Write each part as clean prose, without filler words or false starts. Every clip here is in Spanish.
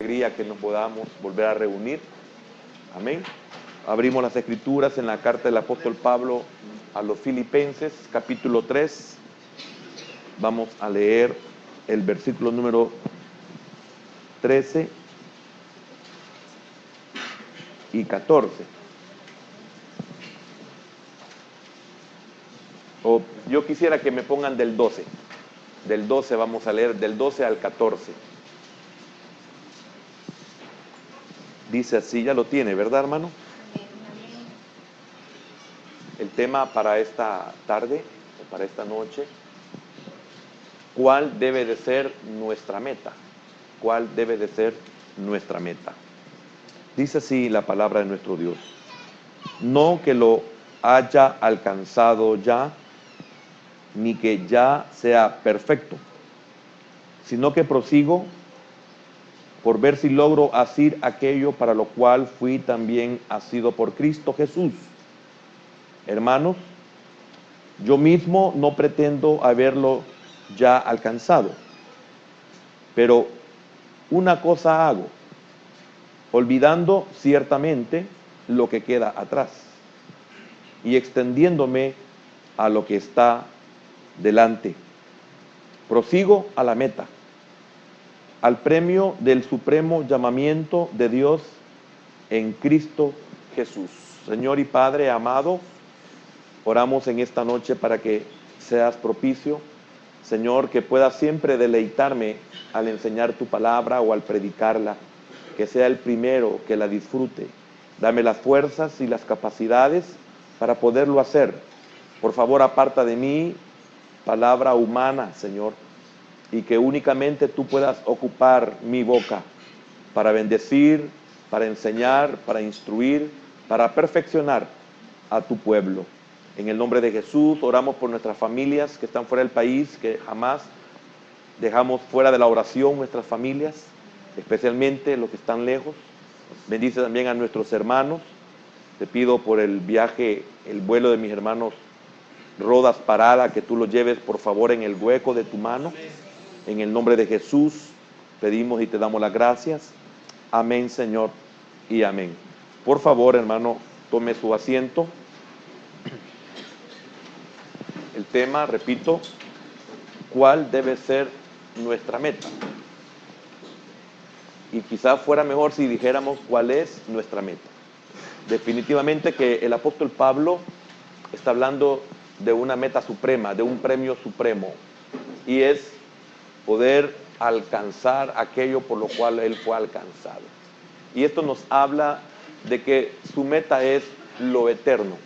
alegría que nos podamos volver a reunir. Amén. Abrimos las escrituras en la carta del apóstol Pablo a los Filipenses, capítulo 3. Vamos a leer el versículo número 13 y 14. Yo quisiera que me pongan del 12. Del 12 vamos a leer, del 12 al 14. Dice así, ya lo tiene, ¿verdad, hermano? El tema para esta tarde, o para esta noche, ¿cuál debe de ser nuestra meta? ¿Cuál debe de ser nuestra meta? Dice así la palabra de nuestro Dios. No que lo haya alcanzado ya, ni que ya sea perfecto, sino que prosigo por ver si logro hacer aquello para lo cual fui también asido por Cristo Jesús. Hermanos, yo mismo no pretendo haberlo ya alcanzado, pero una cosa hago, olvidando ciertamente lo que queda atrás y extendiéndome a lo que está delante. Prosigo a la meta, al premio del supremo llamamiento de Dios en Cristo Jesús. Señor y Padre amado, oramos en esta noche para que seas propicio, Señor, que pueda siempre deleitarme al enseñar tu palabra o al predicarla, que sea el primero que la disfrute. Dame las fuerzas y las capacidades para poderlo hacer. Por favor, aparta de mí palabra humana, Señor, y que únicamente tú puedas ocupar mi boca para bendecir, para enseñar, para instruir, para perfeccionar a tu pueblo. En el nombre de Jesús, oramos por nuestras familias que están fuera del país, que jamás dejamos fuera de la oración nuestras familias, especialmente los que están lejos. Bendice también a nuestros hermanos. Te pido por el viaje, el vuelo de mis hermanos Rodas Parada, que tú los lleves por favor en el hueco de tu mano. En el nombre de Jesús pedimos y te damos las gracias. Amén, Señor, y amén. Por favor, hermano, tome su asiento. El tema, repito, ¿cuál debe ser nuestra meta? Y quizás fuera mejor si dijéramos cuál es nuestra meta. Definitivamente que el apóstol Pablo está hablando de una meta suprema, de un premio supremo, y es poder alcanzar aquello por lo cual él fue alcanzado. Y esto nos habla de que su meta es lo eterno.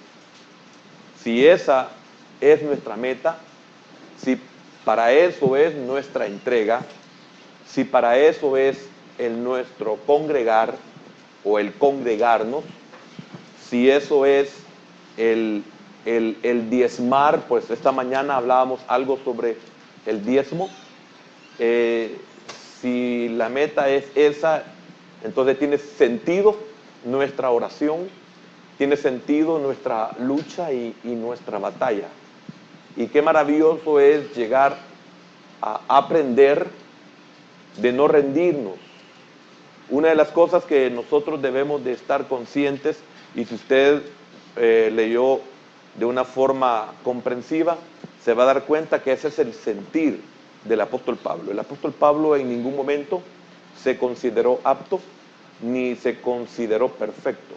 Si esa es nuestra meta, si para eso es nuestra entrega, si para eso es el nuestro congregar o el congregarnos, si eso es el diezmar, pues esta mañana hablábamos algo sobre el diezmo. Si la meta es esa, entonces tiene sentido nuestra oración, tiene sentido nuestra lucha y nuestra batalla. Y qué maravilloso es llegar a aprender de no rendirnos. Una de las cosas que nosotros debemos de estar conscientes, y si usted leyó de una forma comprensiva, se va a dar cuenta que ese es el sentir del apóstol Pablo. El apóstol Pablo en ningún momento se consideró apto ni se consideró perfecto.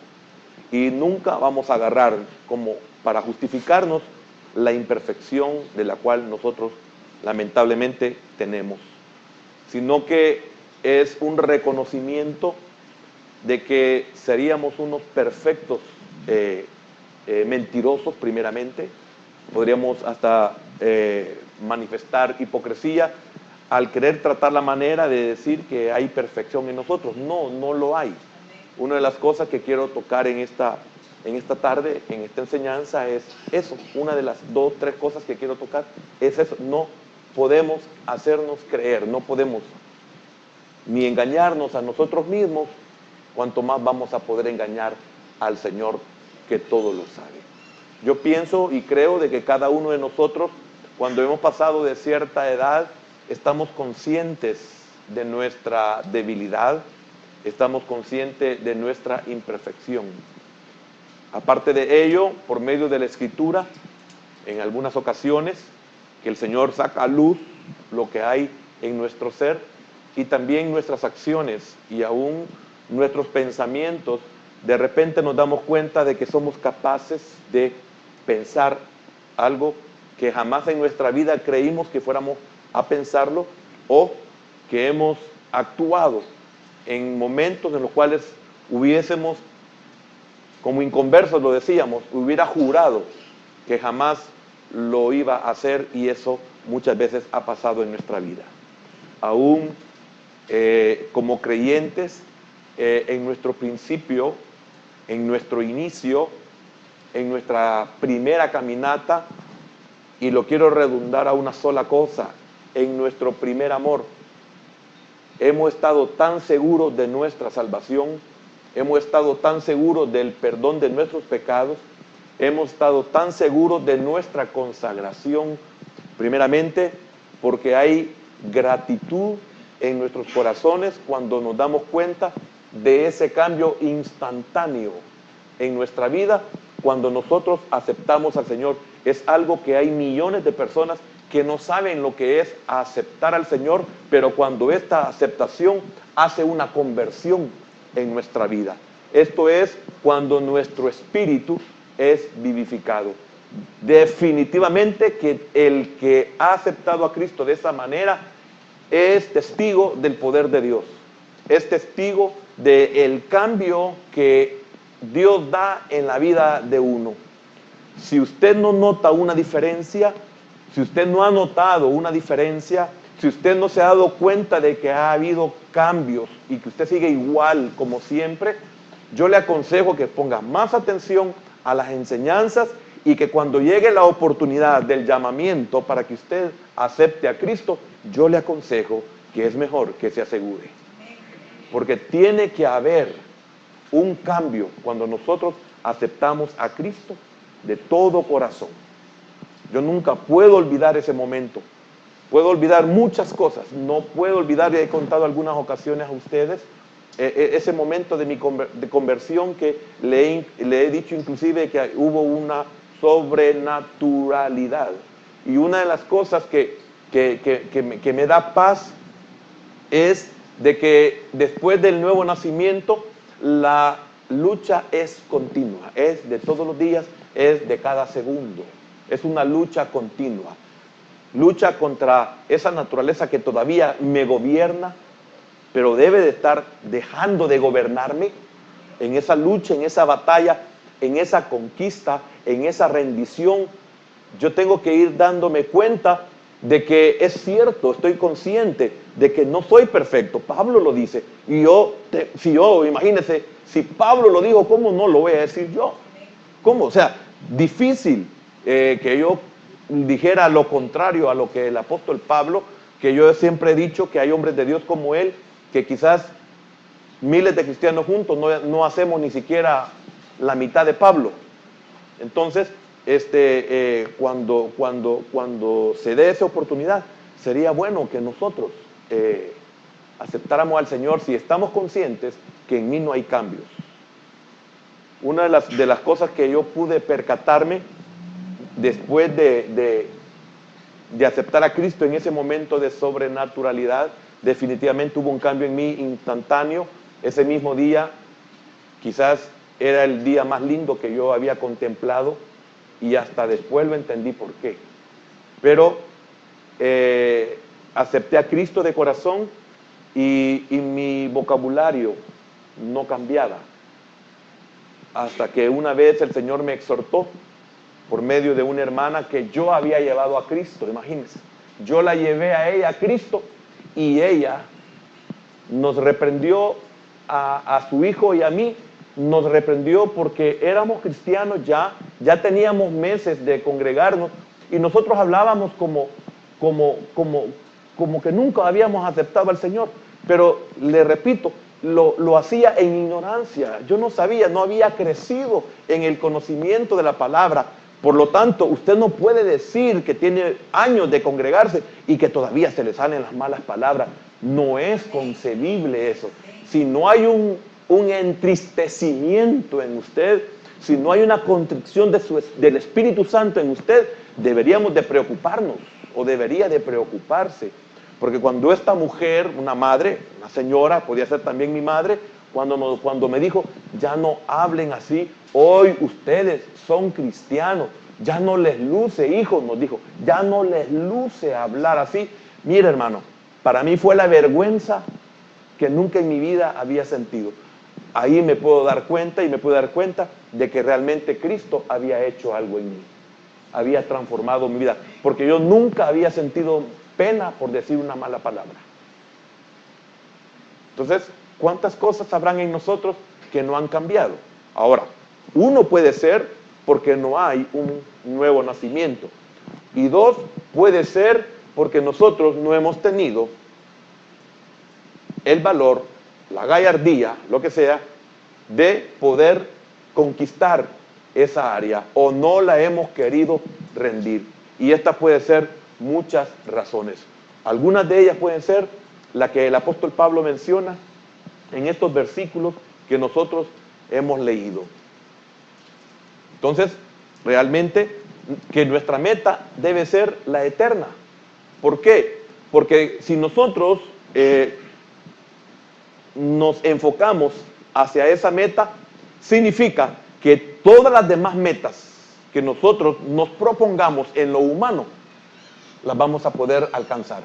Y nunca vamos a agarrar como para justificarnos la imperfección de la cual nosotros lamentablemente tenemos, sino que es un reconocimiento de que seríamos unos perfectos mentirosos primeramente. Podríamos hasta manifestar hipocresía al querer tratar la manera de decir que hay perfección en nosotros. No, no lo hay. Una de las cosas que quiero tocar en esta tarde, en esta enseñanza, es eso. Una de las 2, 3 cosas que quiero tocar es eso. No podemos hacernos creer, no podemos ni engañarnos a nosotros mismos, cuanto más vamos a poder engañar al Señor, que todo lo sabe. Yo pienso y creo de que cada uno de nosotros, cuando hemos pasado de cierta edad, estamos conscientes de nuestra debilidad, estamos conscientes de nuestra imperfección. Aparte de ello, por medio de la Escritura, en algunas ocasiones, que el Señor saca a luz lo que hay en nuestro ser y también nuestras acciones y aún nuestros pensamientos. De repente nos damos cuenta de que somos capaces de pensar algo que jamás en nuestra vida creímos que fuéramos a pensarlo, o que hemos actuado en momentos en los cuales hubiésemos, como inconversos lo decíamos, hubiera jurado que jamás lo iba a hacer, y eso muchas veces ha pasado en nuestra vida. Aún como creyentes, en nuestro principio, en nuestro inicio, en nuestra primera caminata, y lo quiero redundar a una sola cosa, en nuestro primer amor, hemos estado tan seguros de nuestra salvación, hemos estado tan seguros del perdón de nuestros pecados, hemos estado tan seguros de nuestra consagración, primeramente porque hay gratitud en nuestros corazones cuando nos damos cuenta de ese cambio instantáneo en nuestra vida cuando nosotros aceptamos al Señor. Es algo que hay millones de personas que no saben lo que es aceptar al Señor, pero cuando esta aceptación hace una conversión en nuestra vida. Esto es cuando nuestro espíritu es vivificado. Definitivamente que el que ha aceptado a Cristo de esa manera es testigo del poder de Dios, es testigo del cambio que Dios da en la vida de uno. Si usted no nota una diferencia, si usted no ha notado una diferencia, si usted no se ha dado cuenta de que ha habido cambios y que usted sigue igual como siempre, yo le aconsejo que ponga más atención a las enseñanzas y que cuando llegue la oportunidad del llamamiento para que usted acepte a Cristo, yo le aconsejo que es mejor que se asegure. Porque tiene que haber un cambio cuando nosotros aceptamos a Cristo de todo corazón. Yo nunca puedo olvidar ese momento. Puedo olvidar muchas cosas. No puedo olvidar, y he contado algunas ocasiones a ustedes, ese momento de mi conversión que le he dicho inclusive que hubo una sobrenaturalidad. Y una de las cosas que me da paz es de que después del nuevo nacimiento la lucha es continua, es de todos los días, es de cada segundo. Es una lucha continua. Lucha contra esa naturaleza que todavía me gobierna, pero debe de estar dejando de gobernarme. En esa lucha, en esa batalla, en esa conquista, en esa rendición, yo tengo que ir dándome cuenta de que es cierto, estoy consciente de que no soy perfecto. Pablo lo dice. Y imagínense, si Pablo lo dijo, ¿cómo no lo voy a decir yo? ¿Cómo? O sea, difícil que yo dijera lo contrario a lo que el apóstol Pablo, que yo siempre he dicho que hay hombres de Dios como él, que quizás miles de cristianos juntos no hacemos ni siquiera la mitad de Pablo. Entonces, cuando se dé esa oportunidad, sería bueno que nosotros aceptáramos al Señor si estamos conscientes que en mí no hay cambios. Una de las cosas que yo pude percatarme después de aceptar a Cristo en ese momento de sobrenaturalidad, definitivamente hubo un cambio en mí instantáneo. Ese mismo día quizás era el día más lindo que yo había contemplado, y hasta después lo entendí por qué. Pero acepté a Cristo de corazón y mi vocabulario no cambiaba. Hasta que una vez el Señor me exhortó por medio de una hermana que yo había llevado a Cristo. Imagínense, yo la llevé a ella a Cristo y ella nos reprendió a su hijo y a mí. Nos reprendió porque éramos cristianos ya teníamos meses de congregarnos y nosotros hablábamos como que nunca habíamos aceptado al Señor. Pero le repito, lo hacía en ignorancia. Yo no sabía, no había crecido en el conocimiento de la palabra. Por lo tanto, usted no puede decir que tiene años de congregarse y que todavía se le salen las malas palabras. No es concebible eso. si no hay un entristecimiento en usted, si no hay una contrición del Espíritu Santo en usted, deberíamos de preocuparnos, o debería de preocuparse. Porque cuando esta mujer, una madre, una señora, podía ser también mi madre, cuando me dijo, ya no hablen así, hoy ustedes son cristianos, ya no les luce, hijos, nos dijo, ya no les luce hablar así. Mire, hermano, para mí fue la vergüenza que nunca en mi vida había sentido. Ahí me puedo dar cuenta, y me puedo dar cuenta de que realmente Cristo había hecho algo en mí, había transformado mi vida, porque yo nunca había sentido pena por decir una mala palabra. Entonces, ¿cuántas cosas habrán en nosotros que no han cambiado? Ahora, uno puede ser porque no hay un nuevo nacimiento, y dos, puede ser porque nosotros no hemos tenido el valor, la gallardía, lo que sea, de poder conquistar esa área, o no la hemos querido rendir. Y esta puede ser muchas razones. Algunas de ellas pueden ser la que el apóstol Pablo menciona en estos versículos que nosotros hemos leído. Entonces, realmente que nuestra meta debe ser la eterna. ¿Por qué? Porque si nosotros nos enfocamos hacia esa meta, significa que todas las demás metas que nosotros nos propongamos en lo humano, las vamos a poder alcanzar.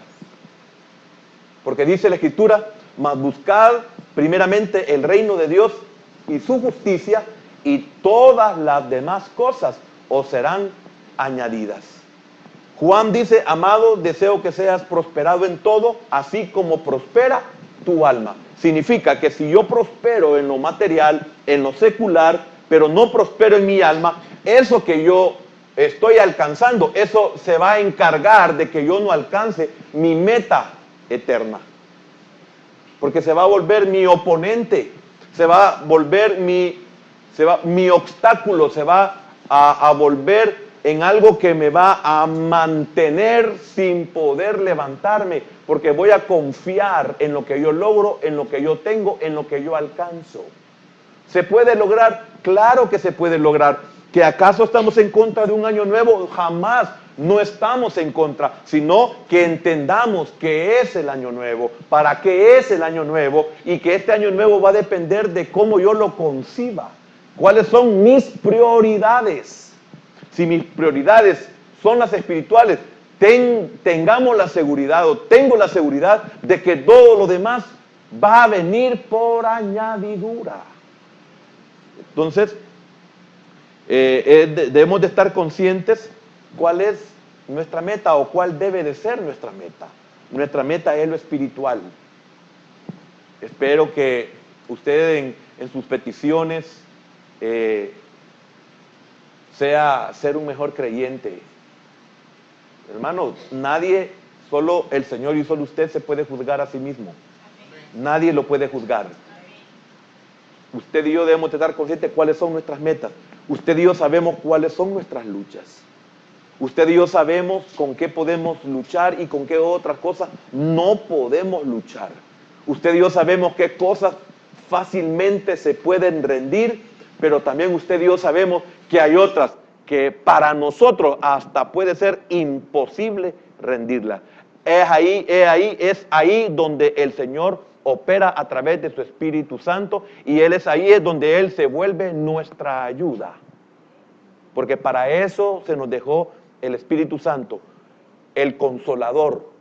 Porque dice la Escritura, mas buscad primeramente el reino de Dios y su justicia, y todas las demás cosas os serán añadidas. Juan dice, amado, deseo que seas prosperado en todo, así como prospera tu alma. Significa que si yo prospero en lo material, en lo secular, pero no prospero en mi alma, eso que yo estoy alcanzando, eso se va a encargar de que yo no alcance mi meta eterna. Porque se va a volver mi oponente, se va a volver mi obstáculo, se va a volver en algo que me va a mantener sin poder levantarme, porque voy a confiar en lo que yo logro, en lo que yo tengo, en lo que yo alcanzo. ¿Se puede lograr? Claro que se puede lograr. ¿Que acaso estamos en contra de un año nuevo? Jamás. No estamos en contra, sino que entendamos que es el año nuevo, para qué es el año nuevo, y que este año nuevo va a depender de cómo yo lo conciba. ¿Cuáles son mis prioridades? Si mis prioridades son las espirituales, tengamos la seguridad, o tengo la seguridad de que todo lo demás va a venir por añadidura. Entonces, debemos de estar conscientes cuál es nuestra meta, o cuál debe de ser nuestra meta. Nuestra meta es lo espiritual. Espero que ustedes en sus peticiones sea ser un mejor creyente. Hermano, nadie, solo el Señor y solo usted se puede juzgar a sí mismo. Nadie lo puede juzgar. Usted y yo debemos estar conscientes de cuáles son nuestras metas. Usted y yo sabemos cuáles son nuestras luchas. Usted y yo sabemos con qué podemos luchar y con qué otras cosas no podemos luchar. Usted y yo sabemos qué cosas fácilmente se pueden rendir, pero también usted y yo sabemos que hay otras que para nosotros hasta puede ser imposible rendirlas. Es ahí donde el Señor opera a través de su Espíritu Santo, y ahí es donde Él se vuelve nuestra ayuda. Porque para eso se nos dejó el Espíritu Santo, el Consolador.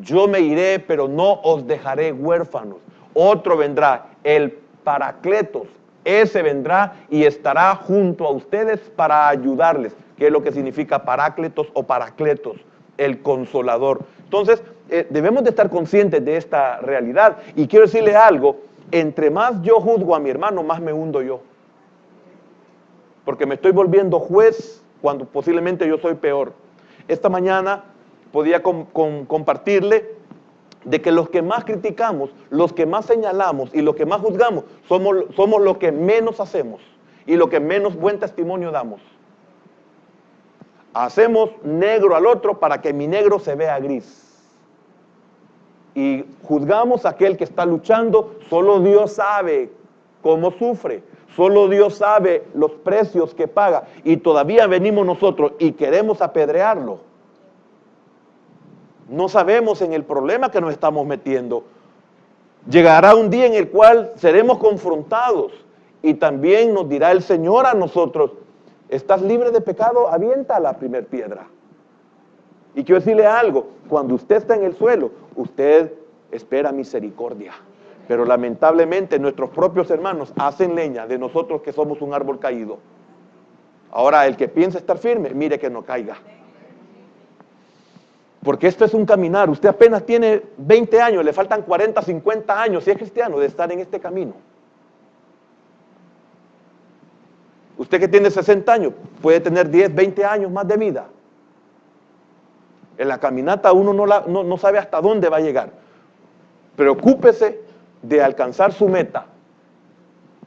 Yo me iré, pero no os dejaré huérfanos. Otro vendrá, el Paracletos. Ese vendrá y estará junto a ustedes para ayudarles. ¿Qué es lo que significa Parácletos o Paracletos? El Consolador. Entonces, debemos de estar conscientes de esta realidad. Y quiero decirle algo, entre más yo juzgo a mi hermano, más me hundo yo. Porque me estoy volviendo juez cuando posiblemente yo soy peor. Esta mañana podía compartirle de que los que más criticamos, los que más señalamos y los que más juzgamos, somos los que menos hacemos y los que menos buen testimonio damos. Hacemos negro al otro para que mi negro se vea gris. y juzgamos a aquel que está luchando. Solo Dios sabe cómo sufre, solo Dios sabe los precios que paga, y todavía venimos nosotros y queremos apedrearlo. No sabemos en el problema que nos estamos metiendo. Llegará un día en el cual seremos confrontados y también nos dirá el Señor a nosotros: ¿estás libre de pecado? Avienta la primera piedra. Y quiero decirle algo: cuando usted está en el suelo, usted espera misericordia. Pero lamentablemente nuestros propios hermanos hacen leña de nosotros que somos un árbol caído. Ahora, el que piensa estar firme, mire que no caiga. Porque esto es un caminar. Usted apenas tiene 20 años, le faltan 40, 50 años, si es cristiano, de estar en este camino. Usted que tiene 60 años, puede tener 10, 20 años más de vida. En la caminata uno no sabe hasta dónde va a llegar. Preocúpese de alcanzar su meta.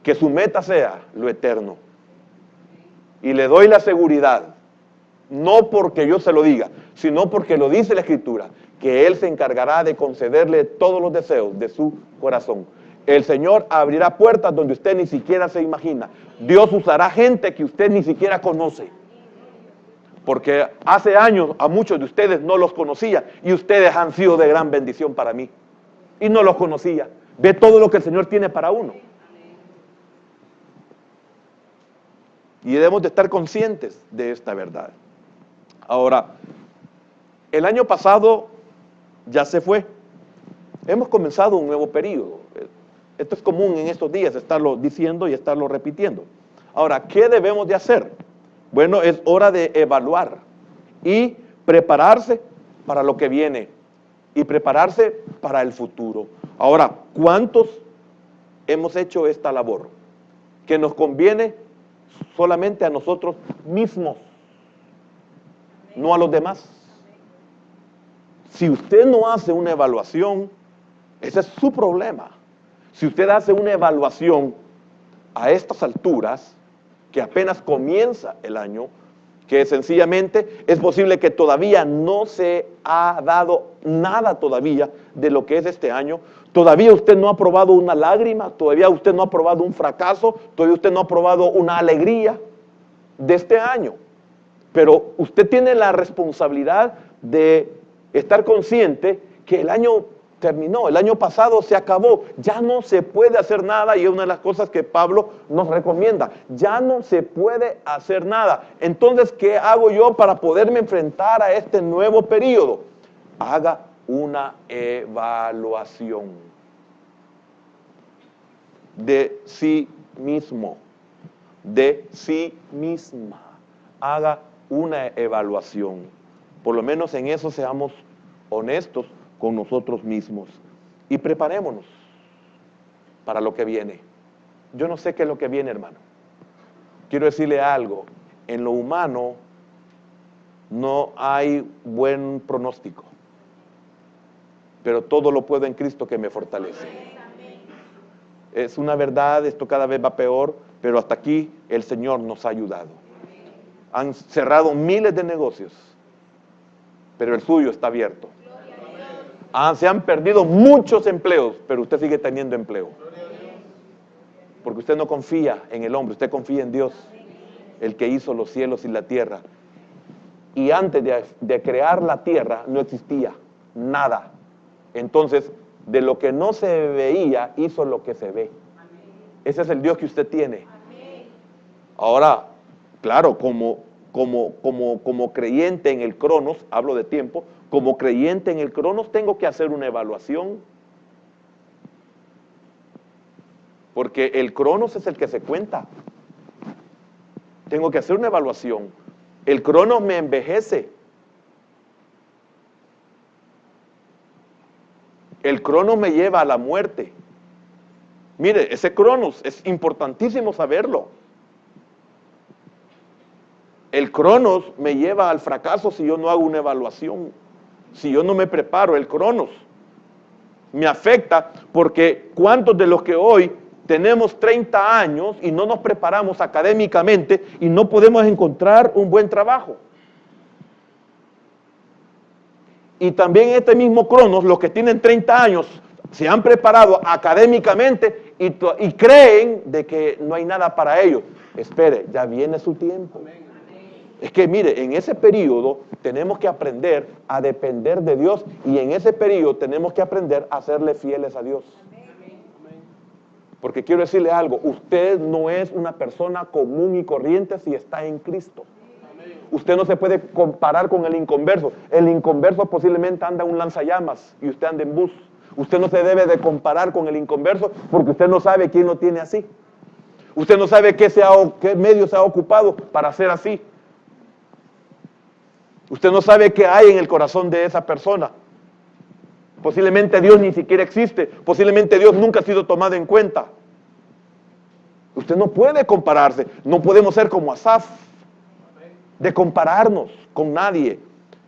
Que su meta sea lo eterno. Y le doy la seguridad, no porque yo se lo diga, sino porque lo dice la Escritura, que Él se encargará de concederle todos los deseos de su corazón. El Señor abrirá puertas donde usted ni siquiera se imagina. Dios usará gente que usted ni siquiera conoce. Porque hace años a muchos de ustedes no los conocía, y ustedes han sido de gran bendición para mí. Y no los conocía. Ve todo lo que el Señor tiene para uno. Y debemos de estar conscientes de esta verdad. Ahora, el año pasado ya se fue. Hemos comenzado un nuevo periodo. Esto es común en estos días, estarlo diciendo y estarlo repitiendo. Ahora, ¿qué debemos de hacer? Bueno, es hora de evaluar y prepararse para lo que viene y prepararse para el futuro. Ahora, ¿cuántos hemos hecho esta labor? Que nos conviene solamente a nosotros mismos, no a los demás. Si usted no hace una evaluación, ese es su problema. Si usted hace una evaluación a estas alturas, que apenas comienza el año, que sencillamente es posible que todavía no se ha dado nada todavía de lo que es este año, todavía usted no ha probado una lágrima, todavía usted no ha probado un fracaso, todavía usted no ha probado una alegría de este año. Pero usted tiene la responsabilidad de estar consciente que el año terminó, el año pasado se acabó, ya no se puede hacer nada, y es una de las cosas que Pablo nos recomienda: ya no se puede hacer nada. Entonces, ¿qué hago yo para poderme enfrentar a este nuevo periodo? Haga una evaluación de sí mismo, de sí misma. Haga una evaluación. Por lo menos en eso seamos honestos con nosotros mismos y preparémonos para lo que viene. Yo no sé qué es lo que viene, hermano. Quiero decirle algo: en lo humano no hay buen pronóstico, pero todo lo puedo en Cristo que me fortalece. Es una verdad, esto cada vez va peor, pero hasta aquí el Señor nos ha ayudado. Han cerrado miles de negocios, pero el suyo está abierto. Se han perdido muchos empleos, pero usted sigue teniendo empleo. Porque usted no confía en el hombre, usted confía en Dios, el que hizo los cielos y la tierra. Y antes de crear la tierra no existía nada. Entonces, de lo que no se veía, hizo lo que se ve. Ese es el Dios que usted tiene. Ahora, claro, como creyente en el Cronos, hablo de tiempo, como creyente en el Cronos tengo que hacer una evaluación. Porque el Cronos es el que se cuenta. Tengo que hacer una evaluación. El Cronos me envejece. El Cronos me lleva a la muerte. Mire, ese Cronos es importantísimo saberlo. El Cronos me lleva al fracaso si yo no hago una evaluación. Si yo no me preparo, el Cronos me afecta, porque ¿cuántos de los que hoy tenemos 30 años y no nos preparamos académicamente y no podemos encontrar un buen trabajo? Y también este mismo Cronos, los que tienen 30 años, se han preparado académicamente y creen de que no hay nada para ellos. Espere, ya viene su tiempo. Es que mire, en ese periodo tenemos que aprender a depender de Dios y en ese periodo tenemos que aprender a serle fieles a Dios. Porque quiero decirle algo, usted no es una persona común y corriente si está en Cristo. Usted no se puede comparar con el inconverso. El inconverso posiblemente anda en un lanzallamas y usted anda en bus. Usted no se debe de comparar con el inconverso porque usted no sabe quién lo tiene así. Usted no sabe qué medio se ha ocupado para ser así. Usted no sabe qué hay en el corazón de esa persona. Posiblemente Dios ni siquiera existe. Posiblemente Dios nunca ha sido tomado en cuenta. Usted no puede compararse. No podemos ser como Asaf, de compararnos con nadie.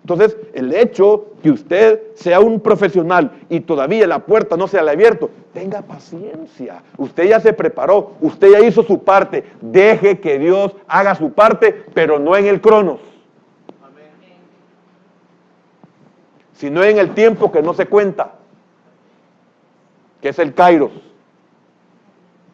Entonces, el hecho que usted sea un profesional y todavía la puerta no se le ha abierto, tenga paciencia. Usted ya se preparó, usted ya hizo su parte. Deje que Dios haga su parte, pero no en el Cronos. Sino en el tiempo que no se cuenta, que es el Kairos.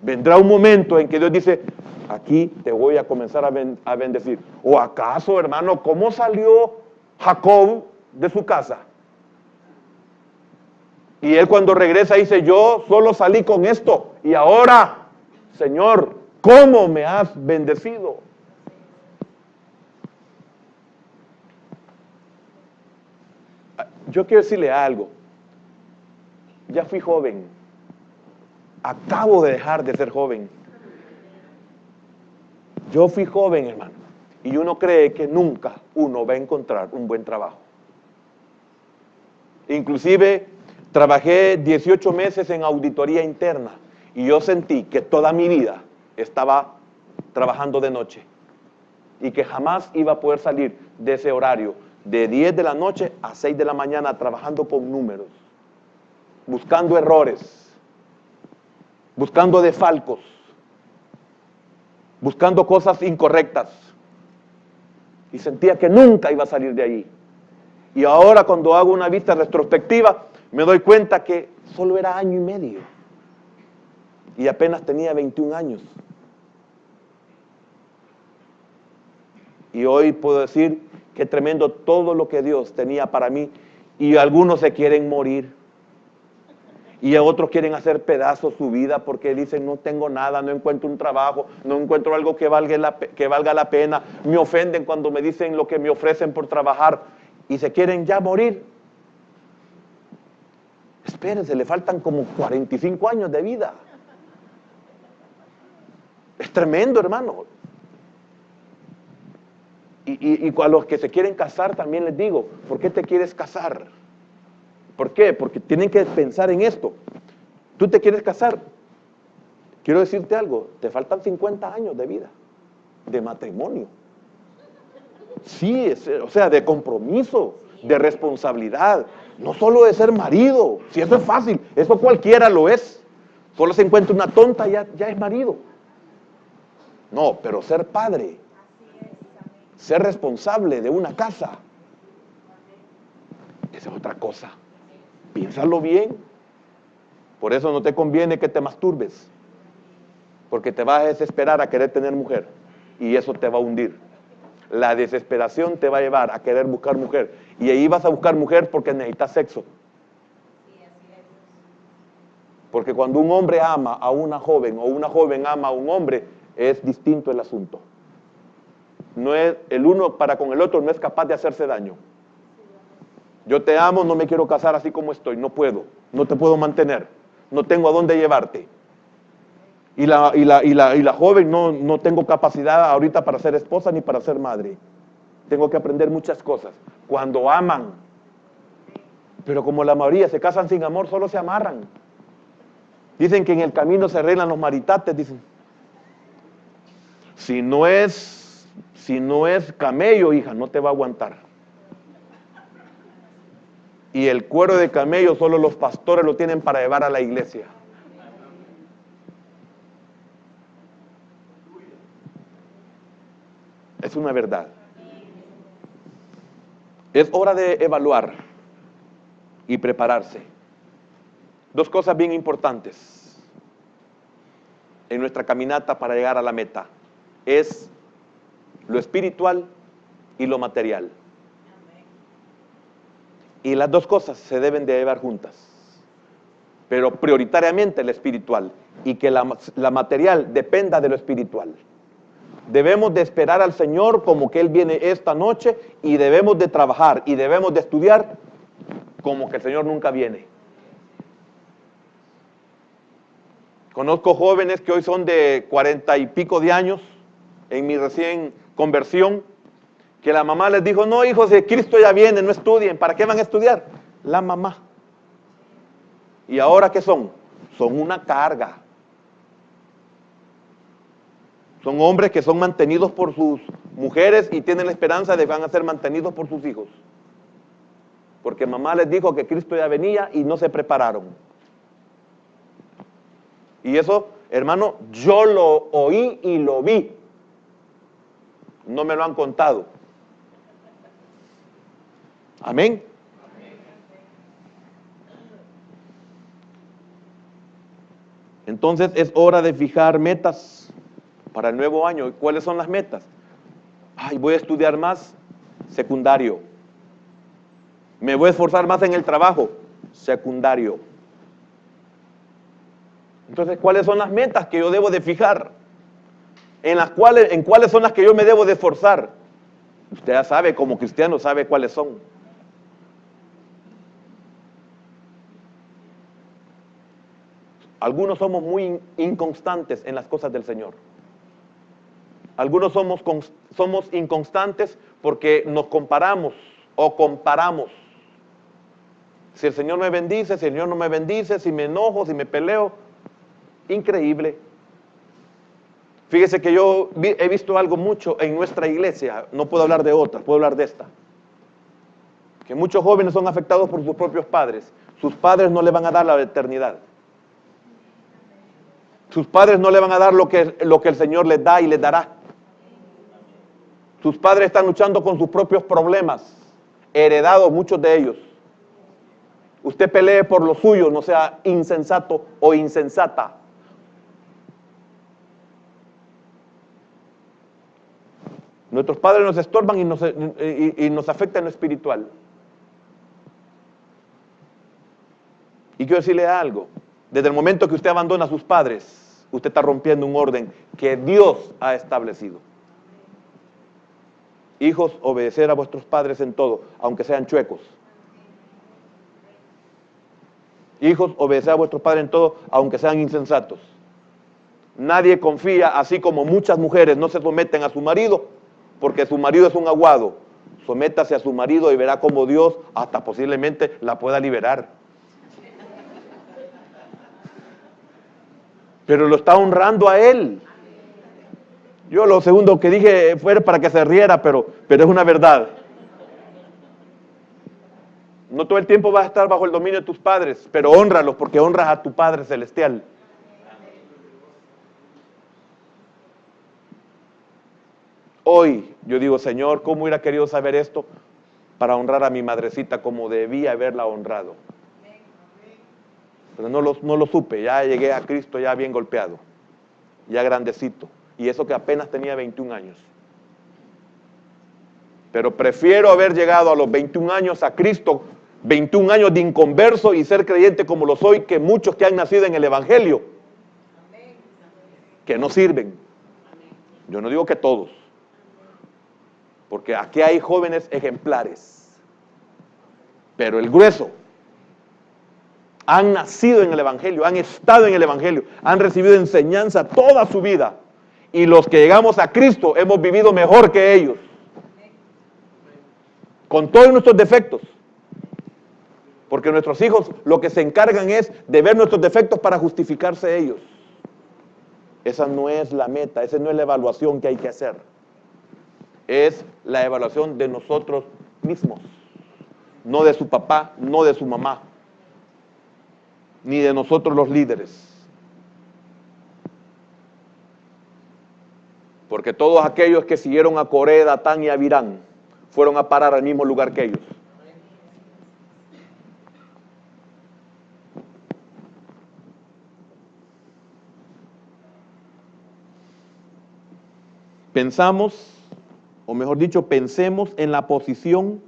Vendrá un momento en que Dios dice, aquí te voy a comenzar a bendecir. ¿O acaso, hermano, cómo salió Jacob de su casa? Y él cuando regresa dice, yo solo salí con esto. Y ahora, Señor, ¿cómo me has bendecido? Yo quiero decirle algo. Ya fui joven. Acabo de dejar de ser joven. Yo fui joven, hermano. Y uno cree que nunca uno va a encontrar un buen trabajo. Inclusive trabajé 18 meses en auditoría interna. Y yo sentí que toda mi vida estaba trabajando de noche. Y que jamás iba a poder salir de ese horario. De 10 de la noche a 6 de la mañana trabajando con números. Buscando errores. Buscando desfalcos. Buscando cosas incorrectas. Y sentía que nunca iba a salir de ahí. Y ahora cuando hago una vista retrospectiva, me doy cuenta que solo era año y medio. Y apenas tenía 21 años. Y hoy puedo decir que tremendo todo lo que Dios tenía para mí. Y algunos se quieren morir. Y otros quieren hacer pedazos su vida porque dicen, no tengo nada, no encuentro un trabajo, no encuentro algo que valga la pena. Me ofenden cuando me dicen lo que me ofrecen por trabajar y se quieren ya morir. Espérense, le faltan como 45 años de vida. Es tremendo, hermano. Y a los que se quieren casar también les digo, ¿por qué te quieres casar? ¿Por qué? Porque tienen que pensar en esto. ¿Tú te quieres casar? Quiero decirte algo, te faltan 50 años de vida, de matrimonio. Sí, o sea, de compromiso, de responsabilidad, no solo de ser marido, si eso es fácil, eso cualquiera lo es. Solo se encuentra una tonta, ya es marido. No, pero ser padre, ser responsable de una casa, esa es otra cosa. Piénsalo bien. Por eso no te conviene que te masturbes, porque te vas a desesperar a querer tener mujer y eso te va a hundir. La desesperación te va a llevar a querer buscar mujer y ahí vas a buscar mujer porque necesitas sexo. Porque cuando un hombre ama a una joven o una joven ama a un hombre, es distinto el asunto. No es, el uno para con el otro no es capaz de hacerse daño. Yo te amo, no me quiero casar así como estoy, no puedo, no te puedo mantener, no tengo a dónde llevarte. Y la joven no tengo capacidad ahorita para ser esposa ni para ser madre. Tengo que aprender muchas cosas. Cuando aman, pero como la mayoría se casan sin amor, solo se amarran. Dicen que en el camino se arreglan los maritates, dicen. Si no es camello, hija, no te va a aguantar. Y el cuero de camello solo los pastores lo tienen para llevar a la iglesia. Es una verdad. Es hora de evaluar y prepararse. Dos cosas bien importantes en nuestra caminata para llegar a la meta. Es lo espiritual y lo material. Y las dos cosas se deben de llevar juntas. Pero prioritariamente la espiritual. Y que la material dependa de lo espiritual. Debemos de esperar al Señor como que Él viene esta noche y debemos de trabajar y debemos de estudiar como que el Señor nunca viene. Conozco jóvenes que hoy son de 40 y pico de años, en mi recién conversión, que la mamá les dijo, no hijos, si Cristo ya viene, no estudien, ¿para qué van a estudiar? La mamá. ¿Y ahora qué son? Son una carga. Son hombres que son mantenidos por sus mujeres y tienen la esperanza de que van a ser mantenidos por sus hijos. Porque mamá les dijo que Cristo ya venía y no se prepararon. Y eso, hermano, yo lo oí y lo vi. No me lo han contado. Amén. Entonces es hora de fijar metas para el nuevo año. ¿Cuáles son las metas? Ay, voy a estudiar más, secundario. Me voy a esforzar más en el trabajo, secundario. Entonces, ¿cuáles son las metas que yo debo de fijar? ¿En cuáles son las que yo me debo de esforzar? Usted ya sabe, como cristiano, sabe cuáles son. Algunos somos muy inconstantes en las cosas del Señor. Algunos somos inconstantes porque nos comparamos o comparamos. Si el Señor me bendice, si el Señor no me bendice, si me enojo, si me peleo. Increíble. Fíjese que yo he visto algo mucho en nuestra iglesia, no puedo hablar de otra, puedo hablar de esta. Que muchos jóvenes son afectados por sus propios padres. Sus padres no le van a dar la eternidad. Sus padres no le van a dar lo que el Señor les da y les dará. Sus padres están luchando con sus propios problemas, heredados muchos de ellos. Usted pelee por lo suyo, no sea insensato o insensata. Nuestros padres nos estorban y nos afectan en lo espiritual. Y quiero decirle algo. Desde el momento que usted abandona a sus padres, usted está rompiendo un orden que Dios ha establecido. Hijos, obedecer a vuestros padres en todo, aunque sean chuecos. Hijos, obedecer a vuestros padres en todo, aunque sean insensatos. Nadie confía, así como muchas mujeres no se someten a su marido, porque su marido es un aguado. Sométase a su marido y verá cómo Dios hasta posiblemente la pueda liberar. Pero lo está honrando a él. Yo lo segundo que dije fue para que se riera, pero es una verdad. No todo el tiempo vas a estar bajo el dominio de tus padres, pero hónralos porque honras a tu Padre Celestial. Hoy yo digo, Señor, ¿cómo hubiera querido saber esto para honrar a mi madrecita como debía haberla honrado? Pero no lo supe, ya llegué a Cristo ya bien golpeado, ya grandecito, y eso que apenas tenía 21 años. Pero prefiero haber llegado a los 21 años a Cristo, 21 años de inconverso y ser creyente como lo soy, que muchos que han nacido en el Evangelio, que no sirven. Yo no digo que todos, porque aquí hay jóvenes ejemplares, pero el grueso han nacido en el Evangelio, han estado en el Evangelio, han recibido enseñanza toda su vida, y los que llegamos a Cristo hemos vivido mejor que ellos, con todos nuestros defectos, porque nuestros hijos lo que se encargan es de ver nuestros defectos para justificarse ellos. Esa no es la meta, esa no es la evaluación que hay que hacer. Es la evaluación de nosotros mismos, no de su papá, no de su mamá, ni de nosotros los líderes. Porque todos aquellos que siguieron a Coré, Datán y Abirán fueron a parar al mismo lugar que ellos. pensamos, o mejor dicho, pensemos en la posición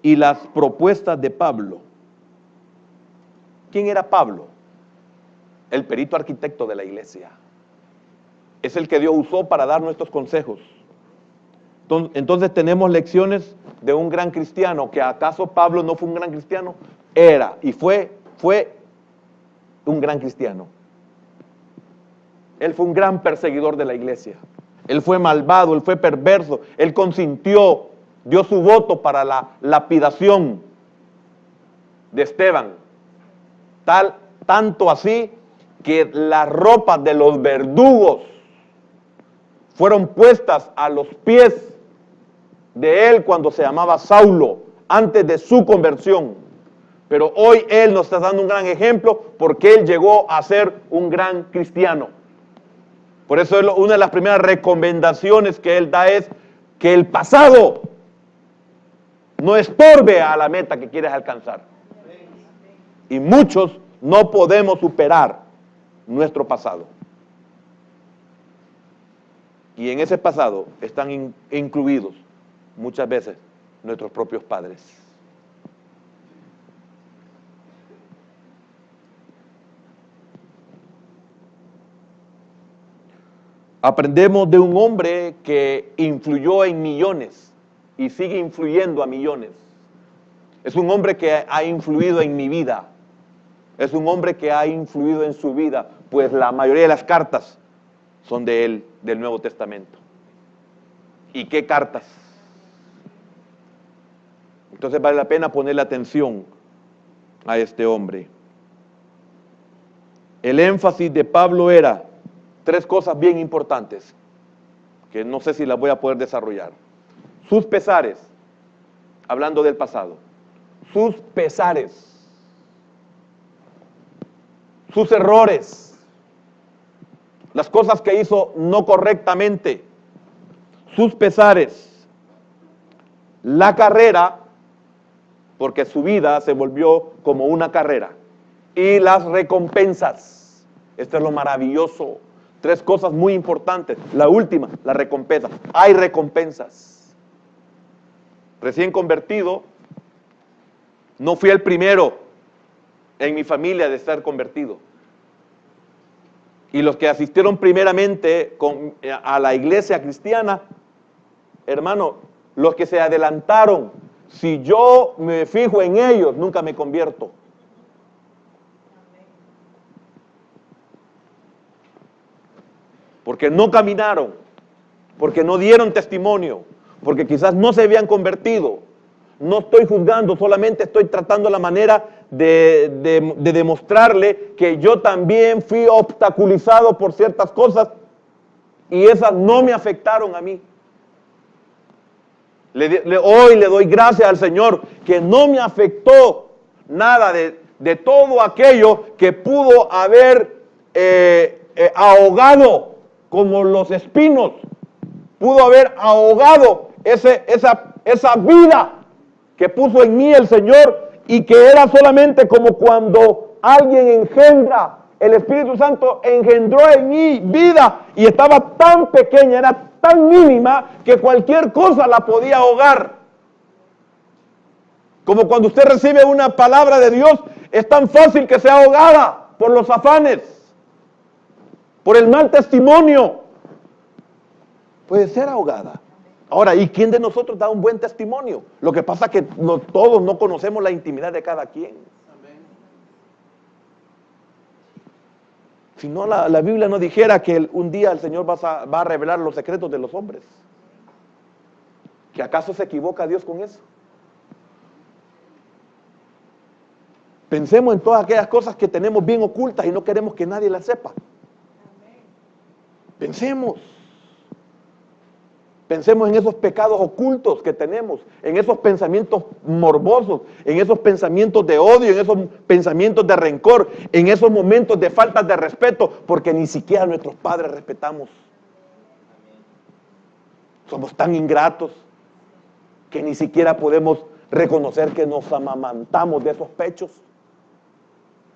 y las propuestas de Pablo. ¿Quién era Pablo? El perito arquitecto de la iglesia. Es el que Dios usó para dar nuestros consejos. Entonces tenemos lecciones de un gran cristiano. ¿Que acaso Pablo no fue un gran cristiano? Era y fue un gran cristiano. Él fue un gran perseguidor de la iglesia. Él fue malvado, él fue perverso, él consintió, dio su voto para la lapidación de Esteban. Tanto así que las ropas de los verdugos fueron puestas a los pies de él cuando se llamaba Saulo, antes de su conversión. Pero hoy él nos está dando un gran ejemplo porque él llegó a ser un gran cristiano. Por eso una de las primeras recomendaciones que él da es que el pasado no estorbe a la meta que quieres alcanzar. Y muchos no podemos superar nuestro pasado. Y en ese pasado están incluidos muchas veces nuestros propios padres. Aprendemos de un hombre que influyó en millones y sigue influyendo a millones. Es un hombre que ha influido en mi vida. Es un hombre que ha influido en su vida, pues la mayoría de las cartas son de él, del Nuevo Testamento. ¿Y qué cartas? Entonces vale la pena ponerle atención a este hombre. El énfasis de Pablo era 3 cosas bien importantes, que no sé si las voy a poder desarrollar. Sus pesares, hablando del pasado. Sus pesares. Sus errores. Las cosas que hizo no correctamente. Sus pesares. La carrera, porque su vida se volvió como una carrera. Y las recompensas. Esto es lo maravilloso. 3 cosas muy importantes. La última, la recompensa. Hay recompensas. Recién convertido, no fui el primero en mi familia de ser convertido. Y los que asistieron primeramente a la iglesia cristiana, hermano, los que se adelantaron, si yo me fijo en ellos, nunca me convierto. Porque no caminaron, porque no dieron testimonio, porque quizás no se habían convertido. No estoy juzgando, solamente estoy tratando la manera de demostrarle que yo también fui obstaculizado por ciertas cosas y esas no me afectaron a mí. Hoy le doy gracias al Señor que no me afectó nada de todo aquello que pudo haber ahogado como los espinos, pudo haber ahogado esa vida que puso en mí el Señor y que era solamente como cuando alguien engendra, el Espíritu Santo engendró en mí vida y estaba tan pequeña, era tan mínima que cualquier cosa la podía ahogar. Como cuando usted recibe una palabra de Dios, es tan fácil que sea ahogada por los afanes, por el mal testimonio. Puede ser ahogada. Ahora, ¿y quién de nosotros da un buen testimonio? Lo que pasa es que todos no conocemos la intimidad de cada quien. Si no, la Biblia no dijera que un día el Señor va a revelar los secretos de los hombres. ¿Que acaso se equivoca Dios con eso? Pensemos en todas aquellas cosas que tenemos bien ocultas y no queremos que nadie las sepa. Pensemos en esos pecados ocultos que tenemos, en esos pensamientos morbosos, en esos pensamientos de odio, en esos pensamientos de rencor, en esos momentos de falta de respeto, porque ni siquiera a nuestros padres respetamos. Somos tan ingratos que ni siquiera podemos reconocer que nos amamantamos de esos pechos,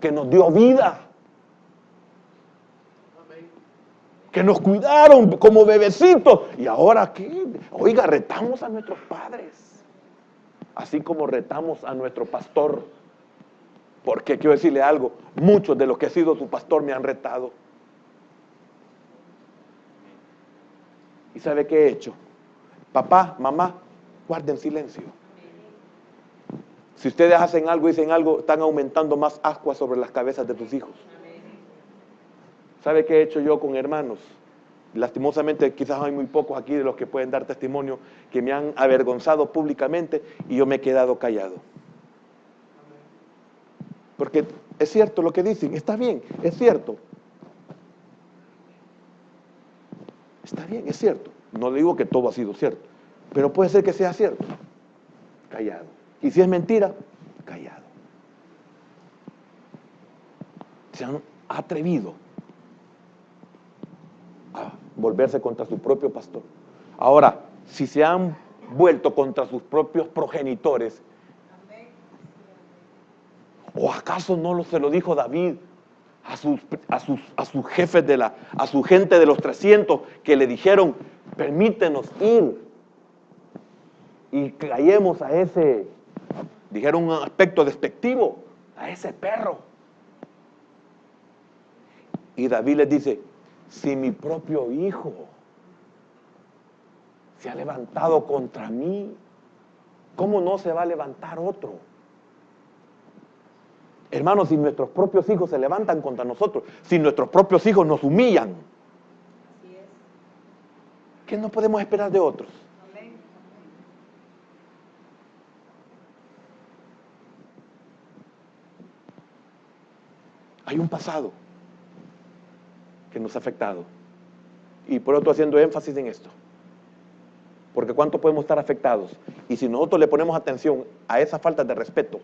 que nos dio vida. que nos cuidaron como bebecitos. ¿Y ahora qué? Oiga, retamos a nuestros padres, así como retamos a nuestro pastor. Porque quiero decirle algo, muchos de los que he sido su pastor me han retado. ¿Y sabe qué he hecho? Papá, mamá, guarden silencio. Si ustedes hacen algo, dicen algo, están aumentando más ascuas sobre las cabezas de tus hijos. ¿Sabe qué he hecho yo con hermanos? Lastimosamente, quizás hay muy pocos aquí de los que pueden dar testimonio que me han avergonzado públicamente y yo me he quedado callado. Porque es cierto lo que dicen, está bien, es cierto. Está bien, es cierto. No le digo que todo ha sido cierto, pero puede ser que sea cierto. Callado. Y si es mentira, callado. Se han atrevido a volverse contra su propio pastor. Ahora, si se han vuelto contra sus propios progenitores, ¿o acaso no se lo dijo David a sus jefes a su gente de los 300 que le dijeron, permítenos ir y callemos a ese, dijeron un aspecto despectivo, a ese perro? Y David les dice, si mi propio hijo se ha levantado contra mí, ¿cómo no se va a levantar otro? Hermanos, si nuestros propios hijos se levantan contra nosotros, si nuestros propios hijos nos humillan, ¿qué no podemos esperar de otros? Hay un pasado que nos ha afectado. Y por otro haciendo énfasis en esto. Porque ¿cuánto podemos estar afectados? Y si nosotros le ponemos atención a esa falta de respeto,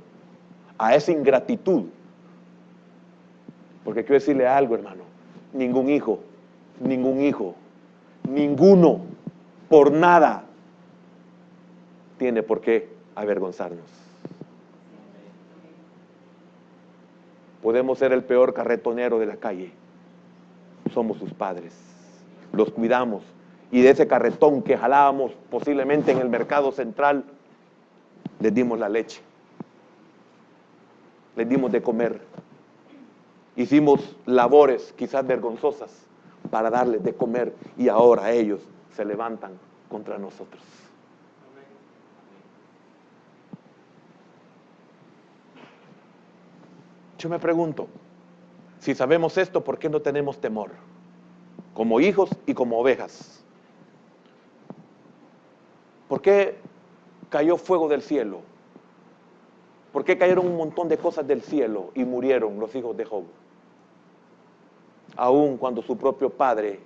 a esa ingratitud, porque quiero decirle algo, hermano, ninguno, por nada, tiene por qué avergonzarnos. Podemos ser el peor carretonero de la calle, somos sus padres, los cuidamos, y de ese carretón que jalábamos posiblemente en el mercado central, les dimos la leche, les dimos de comer, hicimos labores quizás vergonzosas para darles de comer, y ahora ellos se levantan contra nosotros. Yo me pregunto, si sabemos esto, ¿por qué no tenemos temor? Como hijos y como ovejas. ¿Por qué cayó fuego del cielo? ¿Por qué cayeron un montón de cosas del cielo y murieron los hijos de Job? Aun cuando su propio padre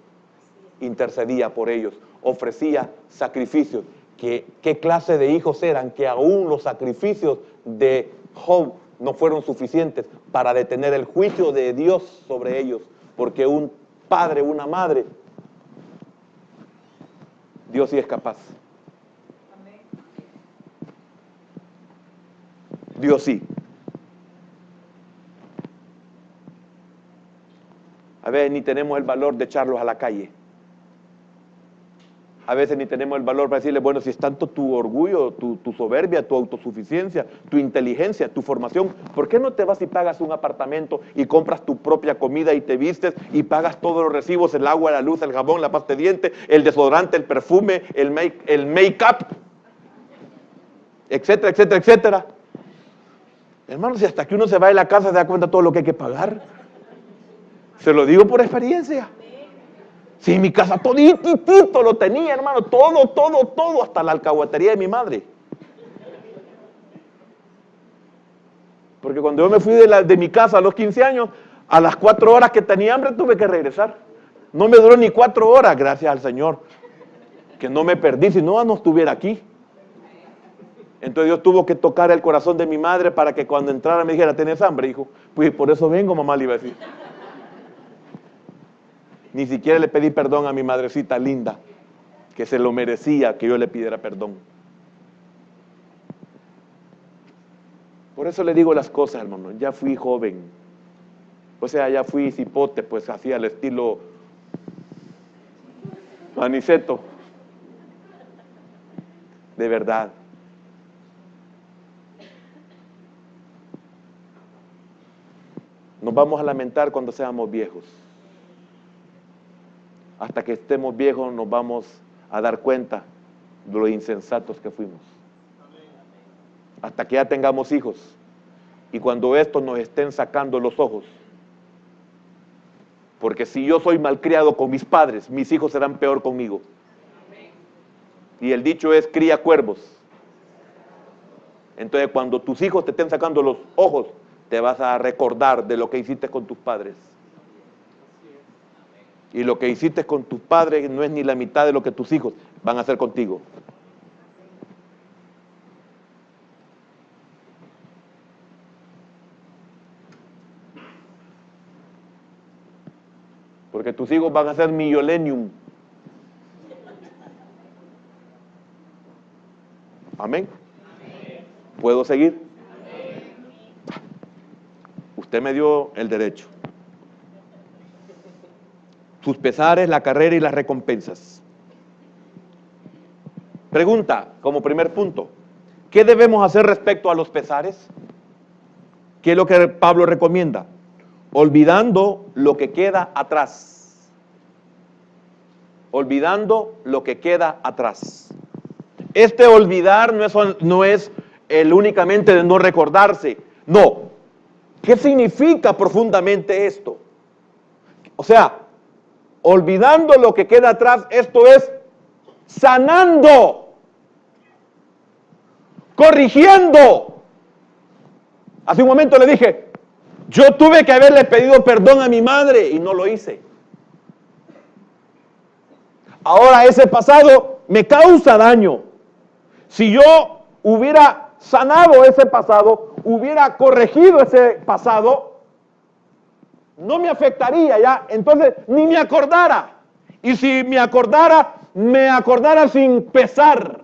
intercedía por ellos, ofrecía sacrificios. ¿Qué clase de hijos eran? Que aún los sacrificios de Job no fueron suficientes para detener el juicio de Dios sobre ellos, porque un padre, una madre, Dios sí es capaz. Dios sí. A veces ni tenemos el valor de echarlos a la calle. A veces ni tenemos el valor para decirle, bueno, si es tanto tu orgullo, tu soberbia, tu autosuficiencia, tu inteligencia, tu formación, ¿por qué no te vas y pagas un apartamento y compras tu propia comida y te vistes y pagas todos los recibos, el agua, la luz, el jabón, la pasta de dientes, el desodorante, el perfume, el make-up, etcétera, etcétera, etcétera? Hermanos, si hasta que uno se va de la casa se da cuenta de todo lo que hay que pagar. Se lo digo por experiencia. Si en mi casa toditito lo tenía, hermano, todo, hasta la alcahuetería de mi madre. Porque cuando yo me fui de mi casa a los 15 años, a las 4 horas que tenía hambre tuve que regresar. No me duró ni 4 horas, gracias al Señor, que no me perdí, si no estuviera aquí. Entonces Dios tuvo que tocar el corazón de mi madre para que cuando entrara me dijera, ¿tenés hambre, hijo? Pues por eso vengo, mamá, le iba a decir. Ni siquiera le pedí perdón a mi madrecita linda, que se lo merecía que yo le pidiera perdón. Por eso le digo las cosas, hermano. Ya fui joven. O sea, ya fui cipote, pues hacía el estilo Aniceto. De verdad. Nos vamos a lamentar cuando seamos viejos. Hasta que estemos viejos nos vamos a dar cuenta de lo insensatos que fuimos. Hasta que ya tengamos hijos. Y cuando estos nos estén sacando los ojos. Porque si yo soy malcriado con mis padres, mis hijos serán peor conmigo. Y el dicho es, cría cuervos. Entonces cuando tus hijos te estén sacando los ojos, te vas a recordar de lo que hiciste con tus padres. Y lo que hiciste con tus padres no es ni la mitad de lo que tus hijos van a hacer contigo. Porque tus hijos van a ser millennium. Amén. ¿Puedo seguir? Usted me dio el derecho. Sus pesares, la carrera y las recompensas. Pregunta, como primer punto, ¿qué debemos hacer respecto a los pesares? ¿Qué es lo que Pablo recomienda? Olvidando lo que queda atrás. Olvidando lo que queda atrás. Este olvidar no es el únicamente de no recordarse. No. ¿Qué significa profundamente esto? O sea, olvidando lo que queda atrás, esto es sanando, corrigiendo. Hace un momento le dije, yo tuve que haberle pedido perdón a mi madre y no lo hice. Ahora ese pasado me causa daño. Si yo hubiera sanado ese pasado, hubiera corregido ese pasado, no me afectaría ya, entonces ni me acordara. Y si me acordara sin pesar,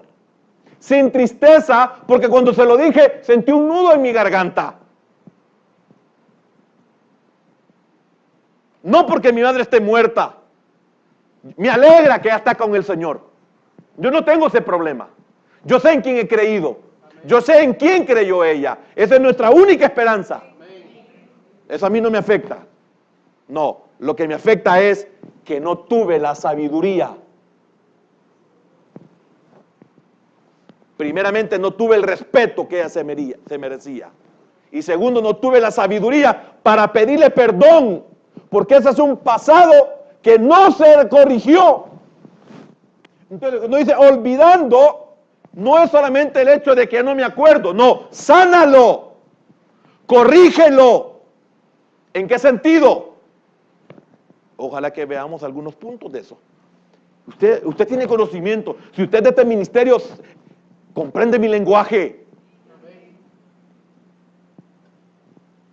sin tristeza, porque cuando se lo dije sentí un nudo en mi garganta. No porque mi madre esté muerta. Me alegra que ya está con el Señor. Yo no tengo ese problema. Yo sé en quién he creído. Yo sé en quién creyó ella. Esa es nuestra única esperanza. Eso a mí no me afecta. No, lo que me afecta es que no tuve la sabiduría. Primeramente, no tuve el respeto que ella se merecía. Y segundo, no tuve la sabiduría para pedirle perdón, porque ese es un pasado que no se corrigió. Entonces, cuando dice olvidando, no es solamente el hecho de que no me acuerdo, no, sánalo, corrígelo. ¿En qué sentido? Ojalá que veamos algunos puntos de eso. Usted tiene conocimiento. Si usted de este ministerio comprende mi lenguaje.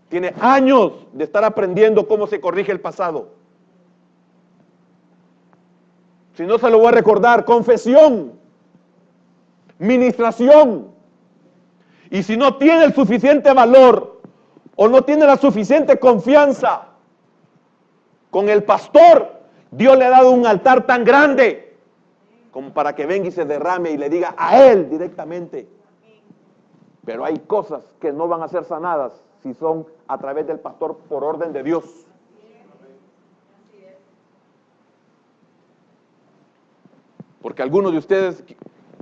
Tiene años de estar aprendiendo cómo se corrige el pasado. Si no se lo voy a recordar, confesión, ministración. Y si no tiene el suficiente valor o no tiene la suficiente confianza con el pastor, Dios le ha dado un altar tan grande como para que venga y se derrame y le diga a él directamente. Pero hay cosas que no van a ser sanadas si son a través del pastor por orden de Dios. Porque algunos de ustedes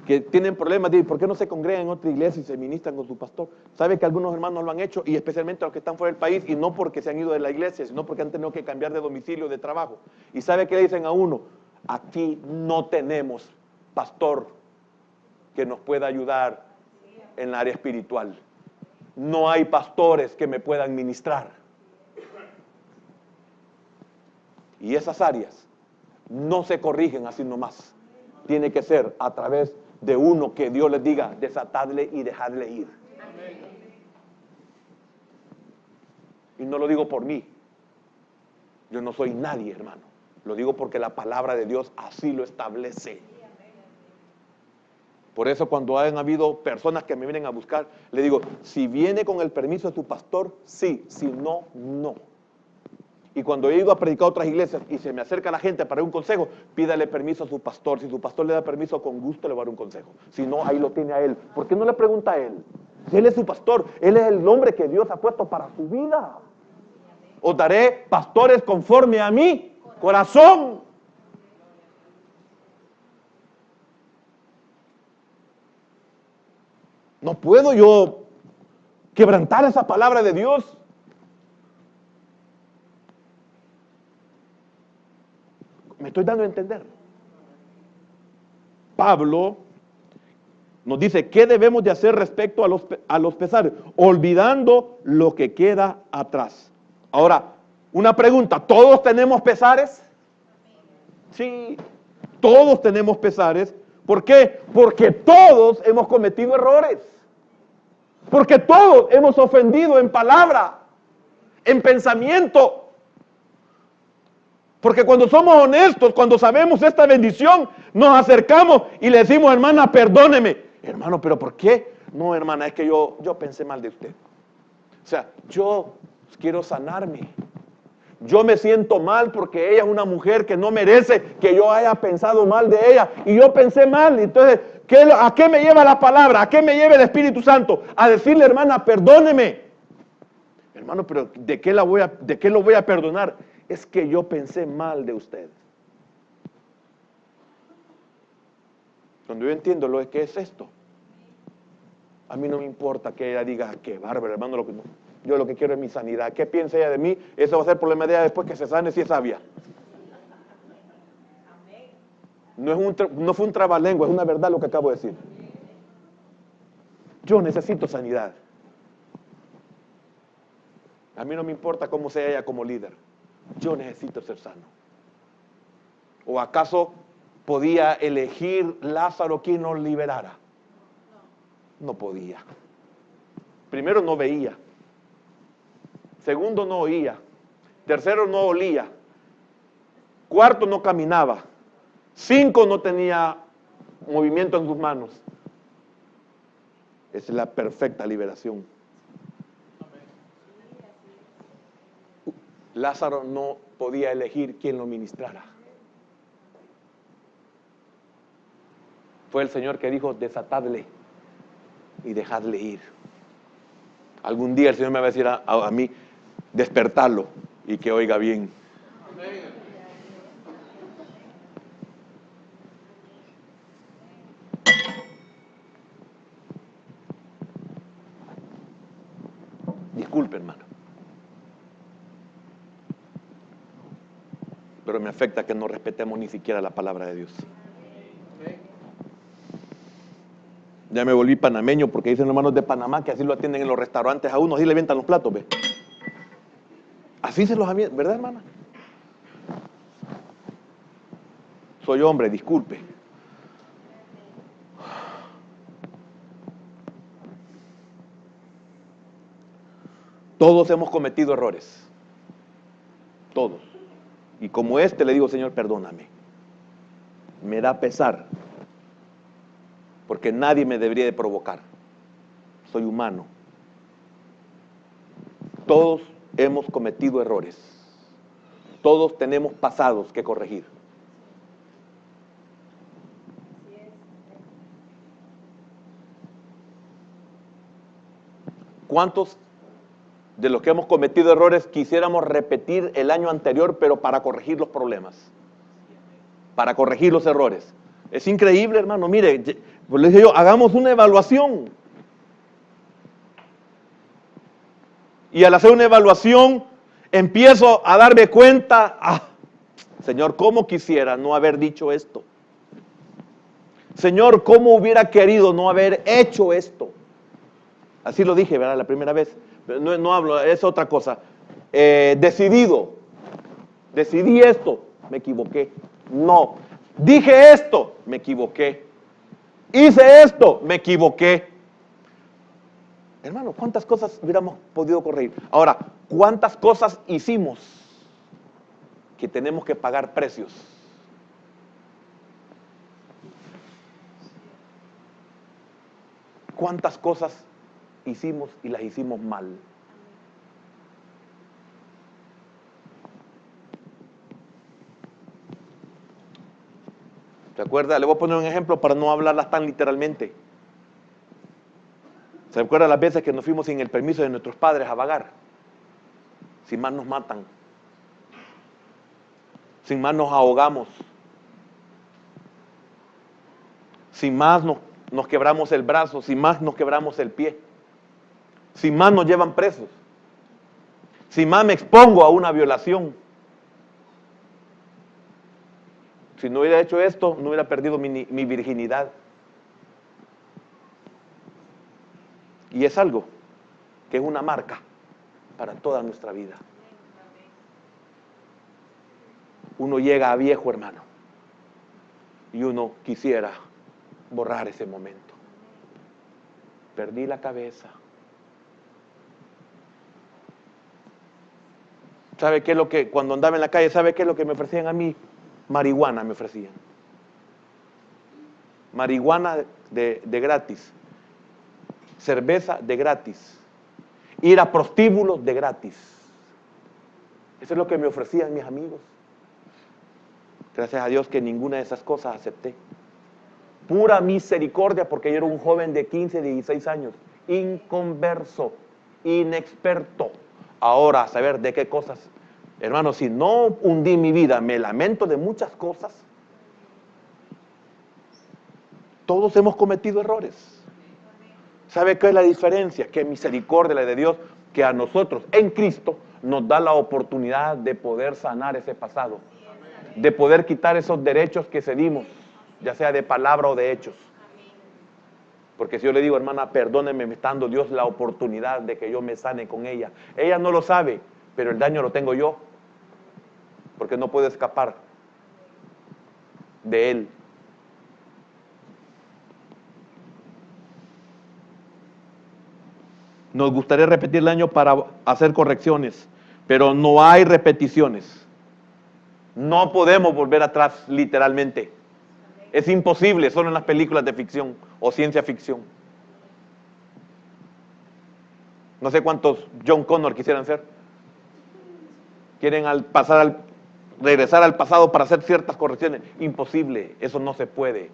que tienen problemas, dicen, ¿por qué no se congregan en otra iglesia y se ministran con su pastor? ¿Sabe que algunos hermanos lo han hecho? Y especialmente los que están fuera del país, y no porque se han ido de la iglesia, sino porque han tenido que cambiar de domicilio, de trabajo. ¿Y sabe qué le dicen a uno? Aquí no tenemos pastor que nos pueda ayudar en el área espiritual. No hay pastores que me puedan ministrar. Y esas áreas no se corrigen así nomás. Tiene que ser a través de uno que Dios les diga, desatadle y dejadle ir. Y no lo digo por mí. Yo no soy nadie, hermano. Lo digo porque la palabra de Dios así lo establece. Por eso cuando han habido personas que me vienen a buscar, le digo, si viene con el permiso de tu pastor, sí, si no, no. Y cuando he ido a predicar a otras iglesias y se me acerca la gente para un consejo, pídale permiso a su pastor. Si su pastor le da permiso, con gusto le va a dar un consejo. Si no, ahí lo tiene a él. ¿Por qué no le pregunta a él? Él es su pastor. Él es el hombre que Dios ha puesto para su vida. Os daré pastores conforme a mi corazón. No puedo yo quebrantar esa palabra de Dios. ¿Me estoy dando a entender? Pablo nos dice, ¿qué debemos de hacer respecto a los pesares? Olvidando lo que queda atrás. Ahora, una pregunta, ¿todos tenemos pesares? Sí, todos tenemos pesares. ¿Por qué? Porque todos hemos cometido errores. Porque todos hemos ofendido en palabra, en pensamiento. Porque cuando somos honestos, cuando sabemos esta bendición, nos acercamos y le decimos, hermana, perdóneme. Hermano, ¿pero por qué? No, hermana, es que yo pensé mal de usted. O sea, yo quiero sanarme. Yo me siento mal porque ella es una mujer que no merece que yo haya pensado mal de ella. Y yo pensé mal. Entonces, ¿a qué me lleva la palabra? ¿A qué me lleva el Espíritu Santo? A decirle, hermana, perdóneme. Hermano, pero ¿de qué lo voy a perdonar? Es que yo pensé mal de usted. Cuando yo entiendo lo que es esto, a mí no me importa que ella diga, qué bárbaro, hermano, yo lo que quiero es mi sanidad. ¿Qué piensa ella de mí? Eso va a ser problema de ella después que se sane si es sabia. No fue un trabalengua, es una verdad lo que acabo de decir. Yo necesito sanidad. A mí no me importa cómo sea ella como líder. Yo necesito ser sano. ¿O acaso podía elegir Lázaro quien nos liberara? No podía. Primero, no veía. Segundo, no oía. Tercero, no olía. Cuarto, no caminaba. 5, no tenía movimiento en sus manos. Esa es la perfecta liberación. Lázaro no podía elegir quién lo ministrara. Fue el Señor que dijo, desatadle y dejadle ir. Algún día el Señor me va a decir a mí, despertarlo y que oiga bien. Disculpe, hermano. Pero me afecta que no respetemos ni siquiera la palabra de Dios. Ya me volví panameño porque dicen los hermanos de Panamá que así lo atienden en los restaurantes a uno, así le ventan los platos, ¿ve? Así se los atienden, ¿verdad, hermana? Soy hombre, disculpe. Todos hemos cometido errores. Todos. Y como le digo, Señor, perdóname. Me da pesar. Porque nadie me debería de provocar. Soy humano. Todos hemos cometido errores. Todos tenemos pasados que corregir. ¿Cuántos de los que hemos cometido errores quisiéramos repetir el año anterior, pero para corregir los problemas? Para corregir los errores. Es increíble, hermano. Mire, pues les dije yo, hagamos una evaluación. Y al hacer una evaluación, empiezo a darme cuenta, Señor, ¿cómo quisiera no haber dicho esto? Señor, ¿cómo hubiera querido no haber hecho esto? Así lo dije, ¿verdad? La primera vez. No hablo, es otra cosa. Decidí esto, me equivoqué. No. Dije esto, me equivoqué. Hice esto, me equivoqué. Hermano, ¿cuántas cosas hubiéramos podido corregir? Ahora, ¿cuántas cosas hicimos que tenemos que pagar precios? ¿Cuántas cosas hicimos y las hicimos mal? ¿Se acuerda? Le voy a poner un ejemplo para no hablarlas tan literalmente. ¿Se acuerda las veces que nos fuimos sin el permiso de nuestros padres a vagar? Sin más nos matan. Sin más nos ahogamos. Sin más nos quebramos el brazo. Sin más nos quebramos el pie. Sin más nos llevan presos. Sin más me expongo a una violación. Si no hubiera hecho esto, no hubiera perdido mi virginidad. Y es algo que es una marca para toda nuestra vida. Uno llega a viejo, hermano, y uno quisiera borrar ese momento. Perdí la cabeza. ¿Sabe qué es lo que, cuando andaba en la calle, sabe qué es lo que me ofrecían a mí? Marihuana me ofrecían. Marihuana de gratis. Cerveza de gratis. Ir a prostíbulos de gratis. Eso es lo que me ofrecían mis amigos. Gracias a Dios que ninguna de esas cosas acepté. Pura misericordia, porque yo era un joven de 15, 16 años, inconverso, inexperto. Ahora, a saber de qué cosas. Hermano, si no hundí mi vida, me lamento de muchas cosas. Todos hemos cometido errores. ¿Sabe qué es la diferencia? Que misericordia la de Dios, que a nosotros en Cristo nos da la oportunidad de poder sanar ese pasado, de poder quitar esos derechos que cedimos, ya sea de palabra o de hechos. Porque si yo le digo, hermana, perdóneme, me está dando Dios la oportunidad de que yo me sane con ella. Ella no lo sabe, pero el daño lo tengo yo, porque no puedo escapar de él. Nos gustaría repetir el año para hacer correcciones, pero no hay repeticiones. No podemos volver atrás literalmente. Es imposible, solo en las películas de ficción o ciencia ficción. No sé cuántos John Connor quisieran ser. Quieren regresar al pasado para hacer ciertas correcciones. Imposible, eso no se puede.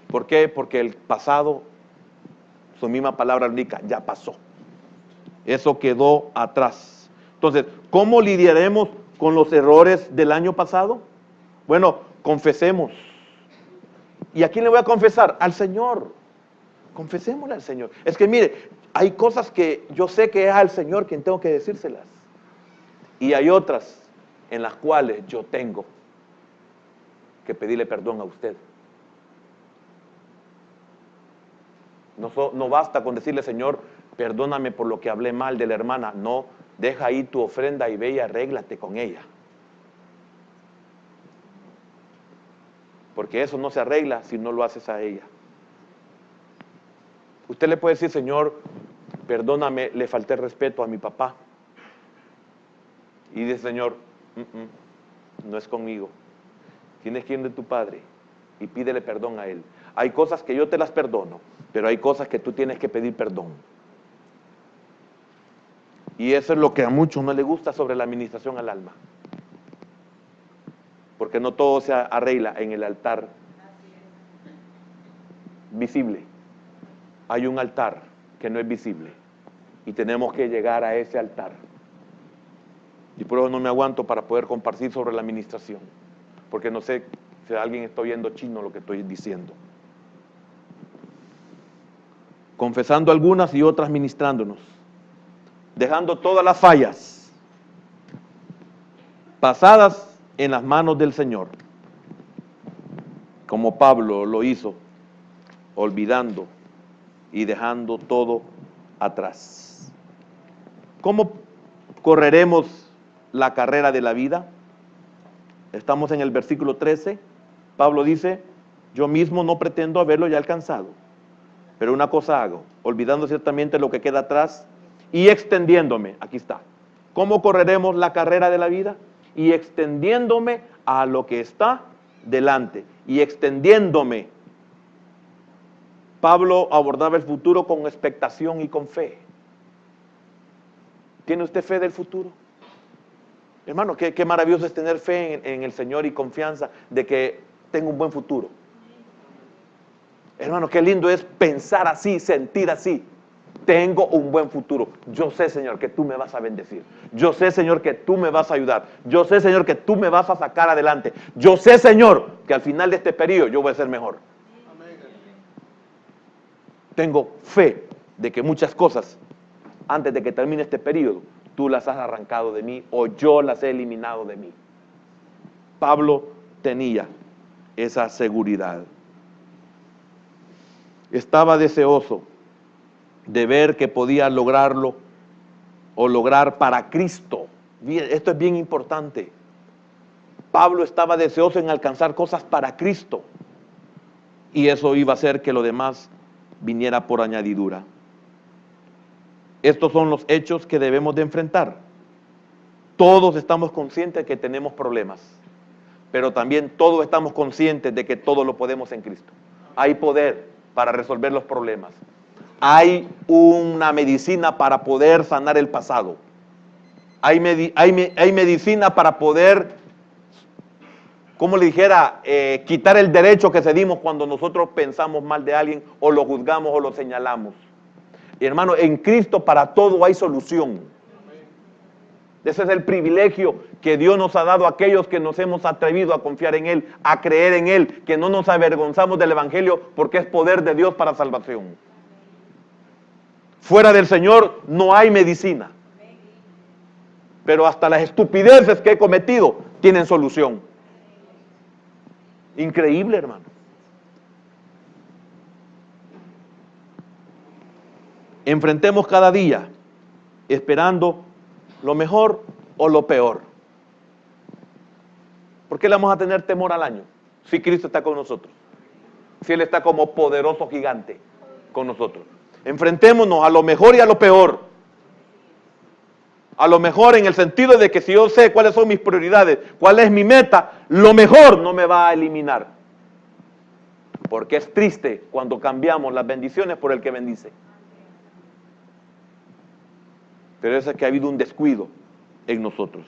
¿Por qué? Porque el pasado, su misma palabra indica, ya pasó. Eso quedó atrás. Entonces, ¿cómo lidiaremos con los errores del año pasado? Bueno, confesemos. ¿Y a quién le voy a confesar? Al Señor. Confesémosle al Señor. Es que mire, hay cosas que yo sé que es al Señor quien tengo que decírselas. Y hay otras en las cuales yo tengo que pedirle perdón a usted. No basta con decirle, Señor, perdóname por lo que hablé mal de la hermana. No, deja ahí tu ofrenda y ve y arréglate con ella. Porque eso no se arregla si no lo haces a ella. Usted le puede decir, Señor, perdóname, le falté respeto a mi papá. Y dice, Señor, no es conmigo. Tienes que ir de tu padre y pídele perdón a él. Hay cosas que yo te las perdono, pero hay cosas que tú tienes que pedir perdón. Y eso es lo que a muchos no les gusta sobre la administración al alma. Porque no todo se arregla en el altar visible. Hay un altar que no es visible y tenemos que llegar a ese altar. Y por eso no me aguanto para poder compartir sobre la administración, porque no sé si alguien está oyendo chino lo que estoy diciendo. Confesando algunas y otras ministrándonos, dejando todas las fallas pasadas en las manos del Señor, como Pablo lo hizo, olvidando y dejando todo atrás. ¿Cómo correremos la carrera de la vida? Estamos en el versículo 13. Pablo dice, yo mismo no pretendo haberlo ya alcanzado, pero una cosa hago, olvidando ciertamente lo que queda atrás y extendiéndome, aquí está. ¿Cómo correremos la carrera de la vida? Y extendiéndome a lo que está delante, y extendiéndome. Pablo abordaba el futuro con expectación y con fe. ¿Tiene usted fe del futuro? Hermano, qué maravilloso es tener fe en el Señor y confianza de que tengo un buen futuro. Hermano, qué lindo es pensar así, sentir así. Tengo un buen futuro. Yo sé, Señor, que tú me vas a bendecir. Yo sé, Señor, que tú me vas a ayudar. Yo sé, Señor, que tú me vas a sacar adelante. Yo sé, Señor, que al final de este periodo yo voy a ser mejor. Tengo fe de que muchas cosas, antes de que termine este periodo, tú las has arrancado de mí o yo las he eliminado de mí. Pablo tenía esa seguridad. Estaba deseoso de ver que podía lograrlo o lograr para Cristo. Bien, esto es bien importante. Pablo estaba deseoso en alcanzar cosas para Cristo y eso iba a hacer que lo demás viniera por añadidura. Estos son los hechos que debemos de enfrentar. Todos estamos conscientes de que tenemos problemas, pero también todos estamos conscientes de que todo lo podemos en Cristo. Hay poder para resolver los problemas. Hay una medicina para poder sanar el pasado. Hay medicina para poder, como le dijera, quitar el derecho que cedimos cuando nosotros pensamos mal de alguien o lo juzgamos o lo señalamos. Y hermano, en Cristo para todo hay solución. Ese es el privilegio que Dios nos ha dado a aquellos que nos hemos atrevido a confiar en Él, a creer en Él, que no nos avergonzamos del Evangelio porque es poder de Dios para salvación. Fuera del Señor no hay medicina. Pero hasta las estupideces que he cometido tienen solución. Increíble, hermano. Enfrentemos cada día esperando lo mejor o lo peor. ¿Por qué le vamos a tener temor al año si Cristo está con nosotros? Si Él está como poderoso gigante con nosotros. Enfrentémonos a lo mejor y a lo peor. A lo mejor en el sentido de que si yo sé cuáles son mis prioridades, cuál es mi meta, lo mejor no me va a eliminar. Porque es triste cuando cambiamos las bendiciones por el que bendice. Pero es que ha habido un descuido en nosotros.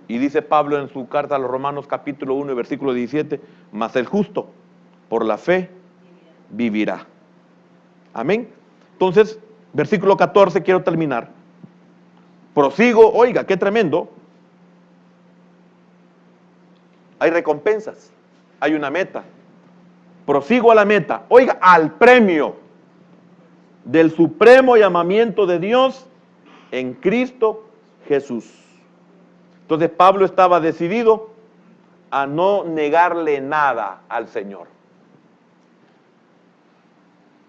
Y dice Pablo en su carta a los Romanos capítulo 1 y versículo 17, mas el justo por la fe vivirá. Amén. Entonces, versículo 14, quiero terminar. Prosigo, oiga, qué tremendo. Hay recompensas, hay una meta. Prosigo a la meta, oiga, al premio del supremo llamamiento de Dios en Cristo Jesús. Entonces Pablo estaba decidido a no negarle nada al Señor.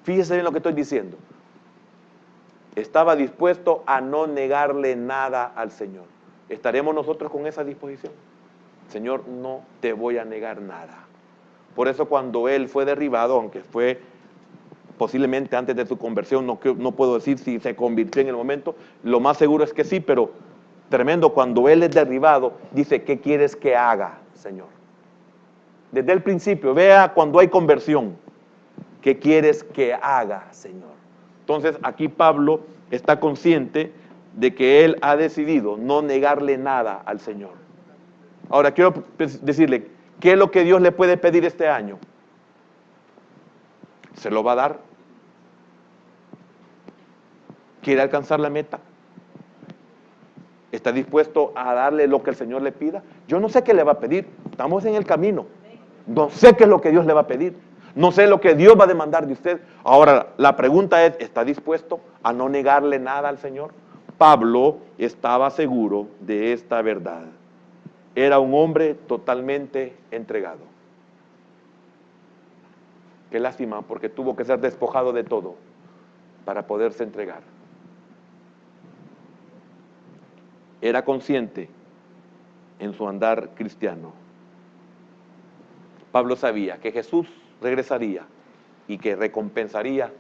Fíjese bien lo que estoy diciendo. Estaba dispuesto a no negarle nada al Señor. ¿Estaremos nosotros con esa disposición? Señor, no te voy a negar nada. Por eso cuando él fue derribado, aunque fue posiblemente antes de su conversión, no puedo decir si se convirtió en el momento, lo más seguro es que sí, pero tremendo, cuando él es derribado, dice, ¿qué quieres que haga, Señor? Desde el principio, vea cuando hay conversión, ¿qué quieres que haga, Señor? Entonces aquí Pablo está consciente de que él ha decidido no negarle nada al Señor. Ahora quiero decirle, ¿qué es lo que Dios le puede pedir este año? ¿Se lo va a dar? ¿Quiere alcanzar la meta? ¿Está dispuesto a darle lo que el Señor le pida? Yo no sé qué le va a pedir, estamos en el camino. No sé qué es lo que Dios le va a pedir. No sé lo que Dios va a demandar de usted. Ahora, la pregunta es, ¿está dispuesto a no negarle nada al Señor? Pablo estaba seguro de esta verdad. Era un hombre totalmente entregado. Qué lástima, porque tuvo que ser despojado de todo para poderse entregar. Era consciente en su andar cristiano. Pablo sabía que Jesús regresaría y que recompensaría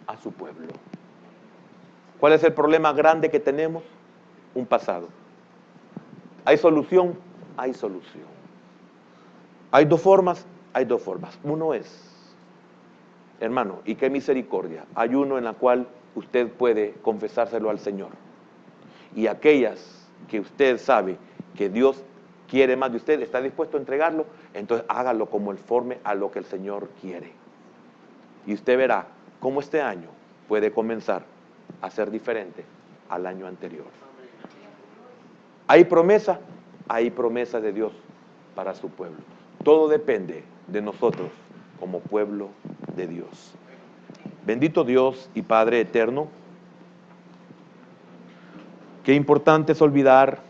a su pueblo. ¿Cuál es el problema grande que tenemos? Un pasado. ¿Hay solución? Hay solución. ¿Hay dos formas? Hay dos formas. Uno es, hermano, y qué misericordia, hay uno en la cual usted puede confesárselo al Señor. Y aquellas que usted sabe que Dios quiere más de usted, está dispuesto a entregarlo, entonces hágalo conforme a lo que el Señor quiere. Y usted verá cómo este año puede comenzar a ser diferente al año anterior. Hay promesa de Dios para su pueblo. Todo depende de nosotros como pueblo de Dios. Bendito Dios y Padre eterno, qué importante es olvidar,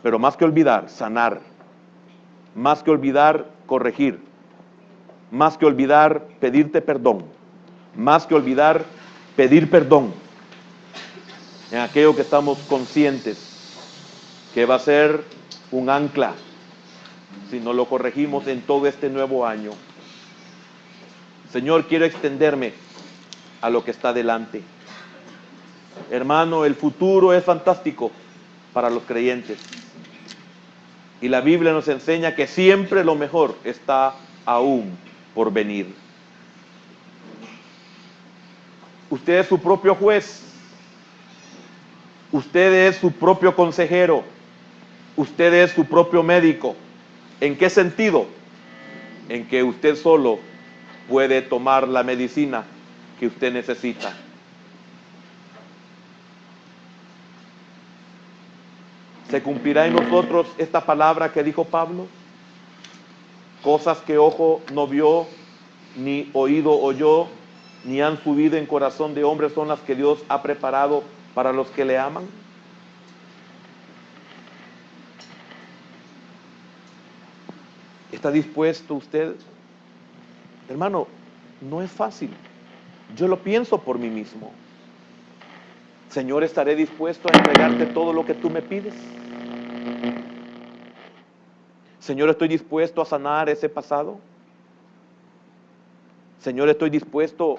pero más que olvidar, sanar, más que olvidar, corregir, más que olvidar, pedirte perdón, más que olvidar, pedir perdón en aquello que estamos conscientes que va a ser un ancla si no lo corregimos en todo este nuevo año. Señor, quiero extenderme a lo que está delante. Hermano, el futuro es fantástico para los creyentes. Y la Biblia nos enseña que siempre lo mejor está aún por venir. Usted es su propio juez. Usted es su propio consejero. Usted es su propio médico. ¿En qué sentido? En que usted solo puede tomar la medicina que usted necesita. ¿Se cumplirá en nosotros esta palabra que dijo Pablo? Cosas que ojo no vio, ni oído oyó, ni han subido en corazón de hombre son las que Dios ha preparado para los que le aman. ¿Está dispuesto usted? Hermano, no es fácil. Yo lo pienso por mí mismo. Señor, ¿estaré dispuesto a entregarte todo lo que tú me pides? Señor, ¿estoy dispuesto a sanar ese pasado? Señor, ¿estoy dispuesto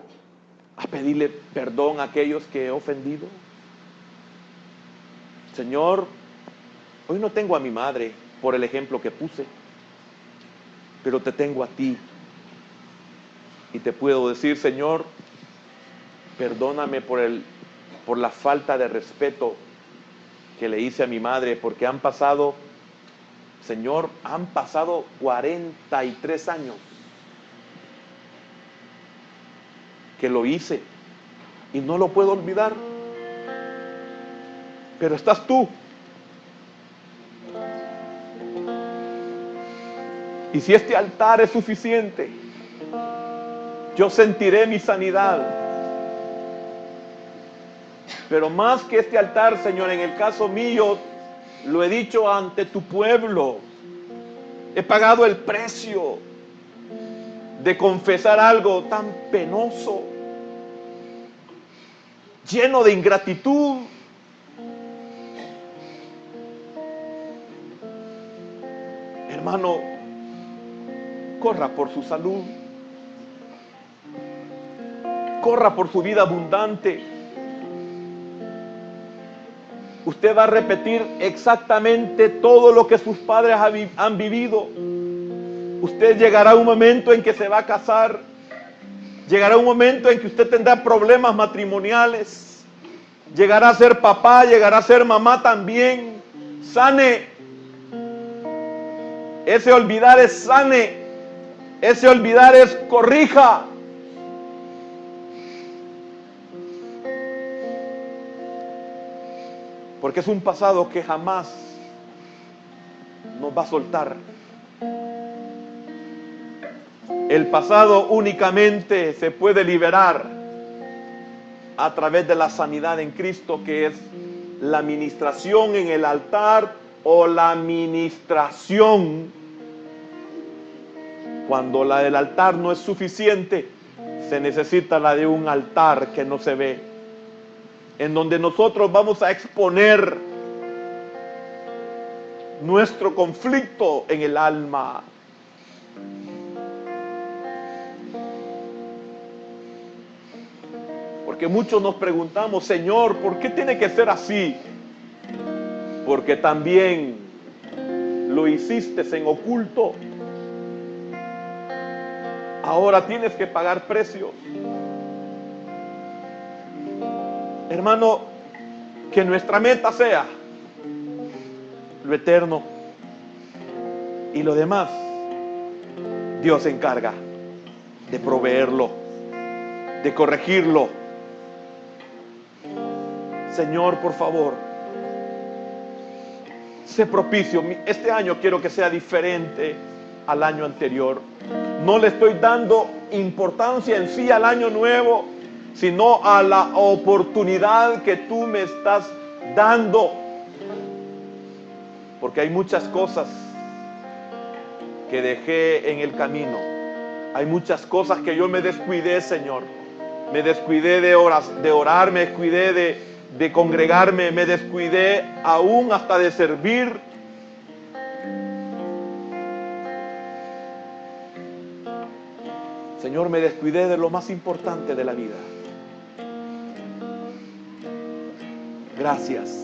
a pedirle perdón a aquellos que he ofendido? Señor, hoy no tengo a mi madre por el ejemplo que puse, pero te tengo a ti. Y te puedo decir, Señor, perdóname por la falta de respeto que le hice a mi madre, porque han pasado 43 años que lo hice y no lo puedo olvidar. Pero estás tú. Y si este altar es suficiente, yo sentiré mi sanidad. Pero más que este altar, Señor, en el caso mío, lo he dicho ante tu pueblo, he pagado el precio de confesar algo tan penoso, lleno de ingratitud. Hermano, corra por su salud, corra por su vida abundante. Usted va a repetir exactamente todo lo que sus padres han vivido. Usted llegará a un momento en que se va a casar. Llegará un momento en que usted tendrá problemas matrimoniales. Llegará a ser papá, llegará a ser mamá también. Sane. Ese olvidar es sane. Ese olvidar es corrija. Porque es un pasado que jamás nos va a soltar. El pasado únicamente se puede liberar a través de la sanidad en Cristo, que es la ministración en el altar o la ministración. Cuando la del altar no es suficiente, se necesita la de un altar que no se ve, en donde nosotros vamos a exponer nuestro conflicto en el alma. Porque muchos nos preguntamos, Señor, ¿por qué tiene que ser así? Porque también lo hiciste en oculto. Ahora tienes que pagar precio. Hermano, que nuestra meta sea lo eterno. Y lo demás, Dios se encarga de proveerlo, de corregirlo. Señor, por favor, sé propicio. Este año quiero que sea diferente al año anterior. No le estoy dando importancia en sí al año nuevo, sino a la oportunidad que tú me estás dando. Porque hay muchas cosas que dejé en el camino. Hay muchas cosas que yo me descuidé, Señor. Me descuidé de orar, me descuidé de congregarme, me descuidé aún hasta de servir. Señor, me descuidé de lo más importante de la vida. Gracias.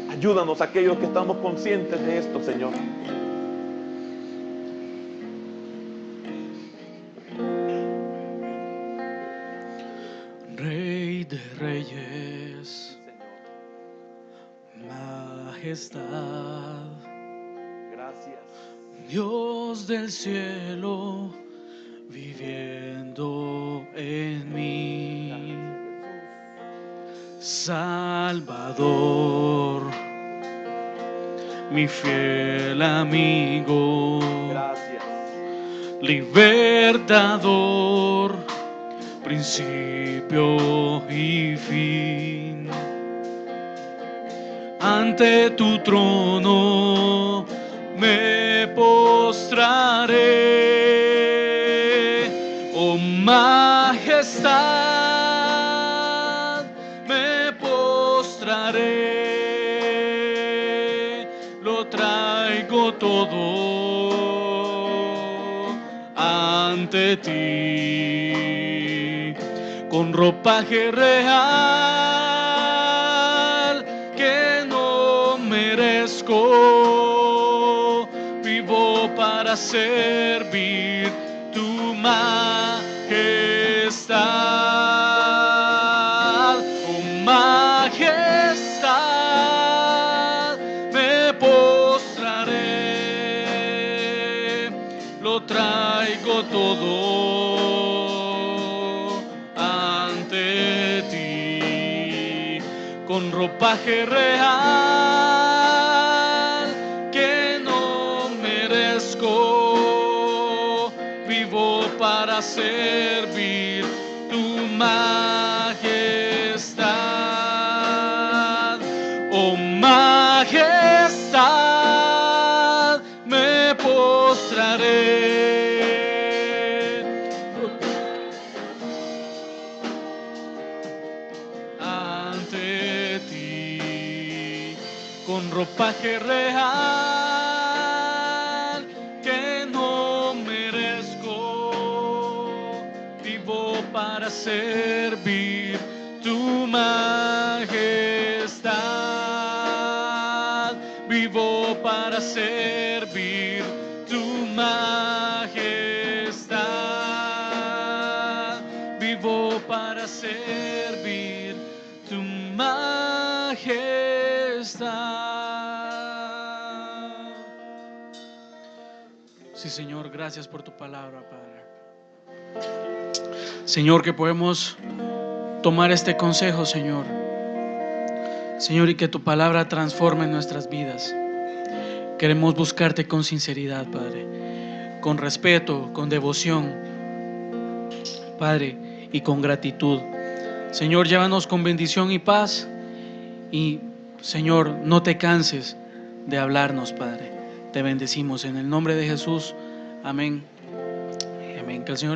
Ayúdanos a aquellos que estamos conscientes de esto, Señor. Rey de reyes, majestad, Gracias. Dios del cielo, viviendo en mí, Salvador, mi fiel amigo, Gracias. libertador, principio y fin. Ante tu trono me postraré, oh majestad, me postraré, lo traigo todo ante ti, con ropaje real que no merezco, vivo para servir tu majestad, oh majestad, me postraré, lo traigo todo ante ti, con ropaje real que no merezco, vivo para servir tu majestad, oh majestad, me postraré ante ti, con ropaje real que no merezco, vivo para servir tu majestad, vivo para servir tu majestad, vivo para servir tu majestad. Sí, Señor, gracias por tu palabra, Padre. Señor, que podemos tomar este consejo, Señor. Señor, y que tu palabra transforme nuestras vidas. Queremos buscarte con sinceridad, Padre, con respeto, con devoción, Padre, y con gratitud. Señor, llévanos con bendición y paz. Y, Señor, no te canses de hablarnos, Padre. Te bendecimos en el nombre de Jesús. Amén. Amén. Que el Señor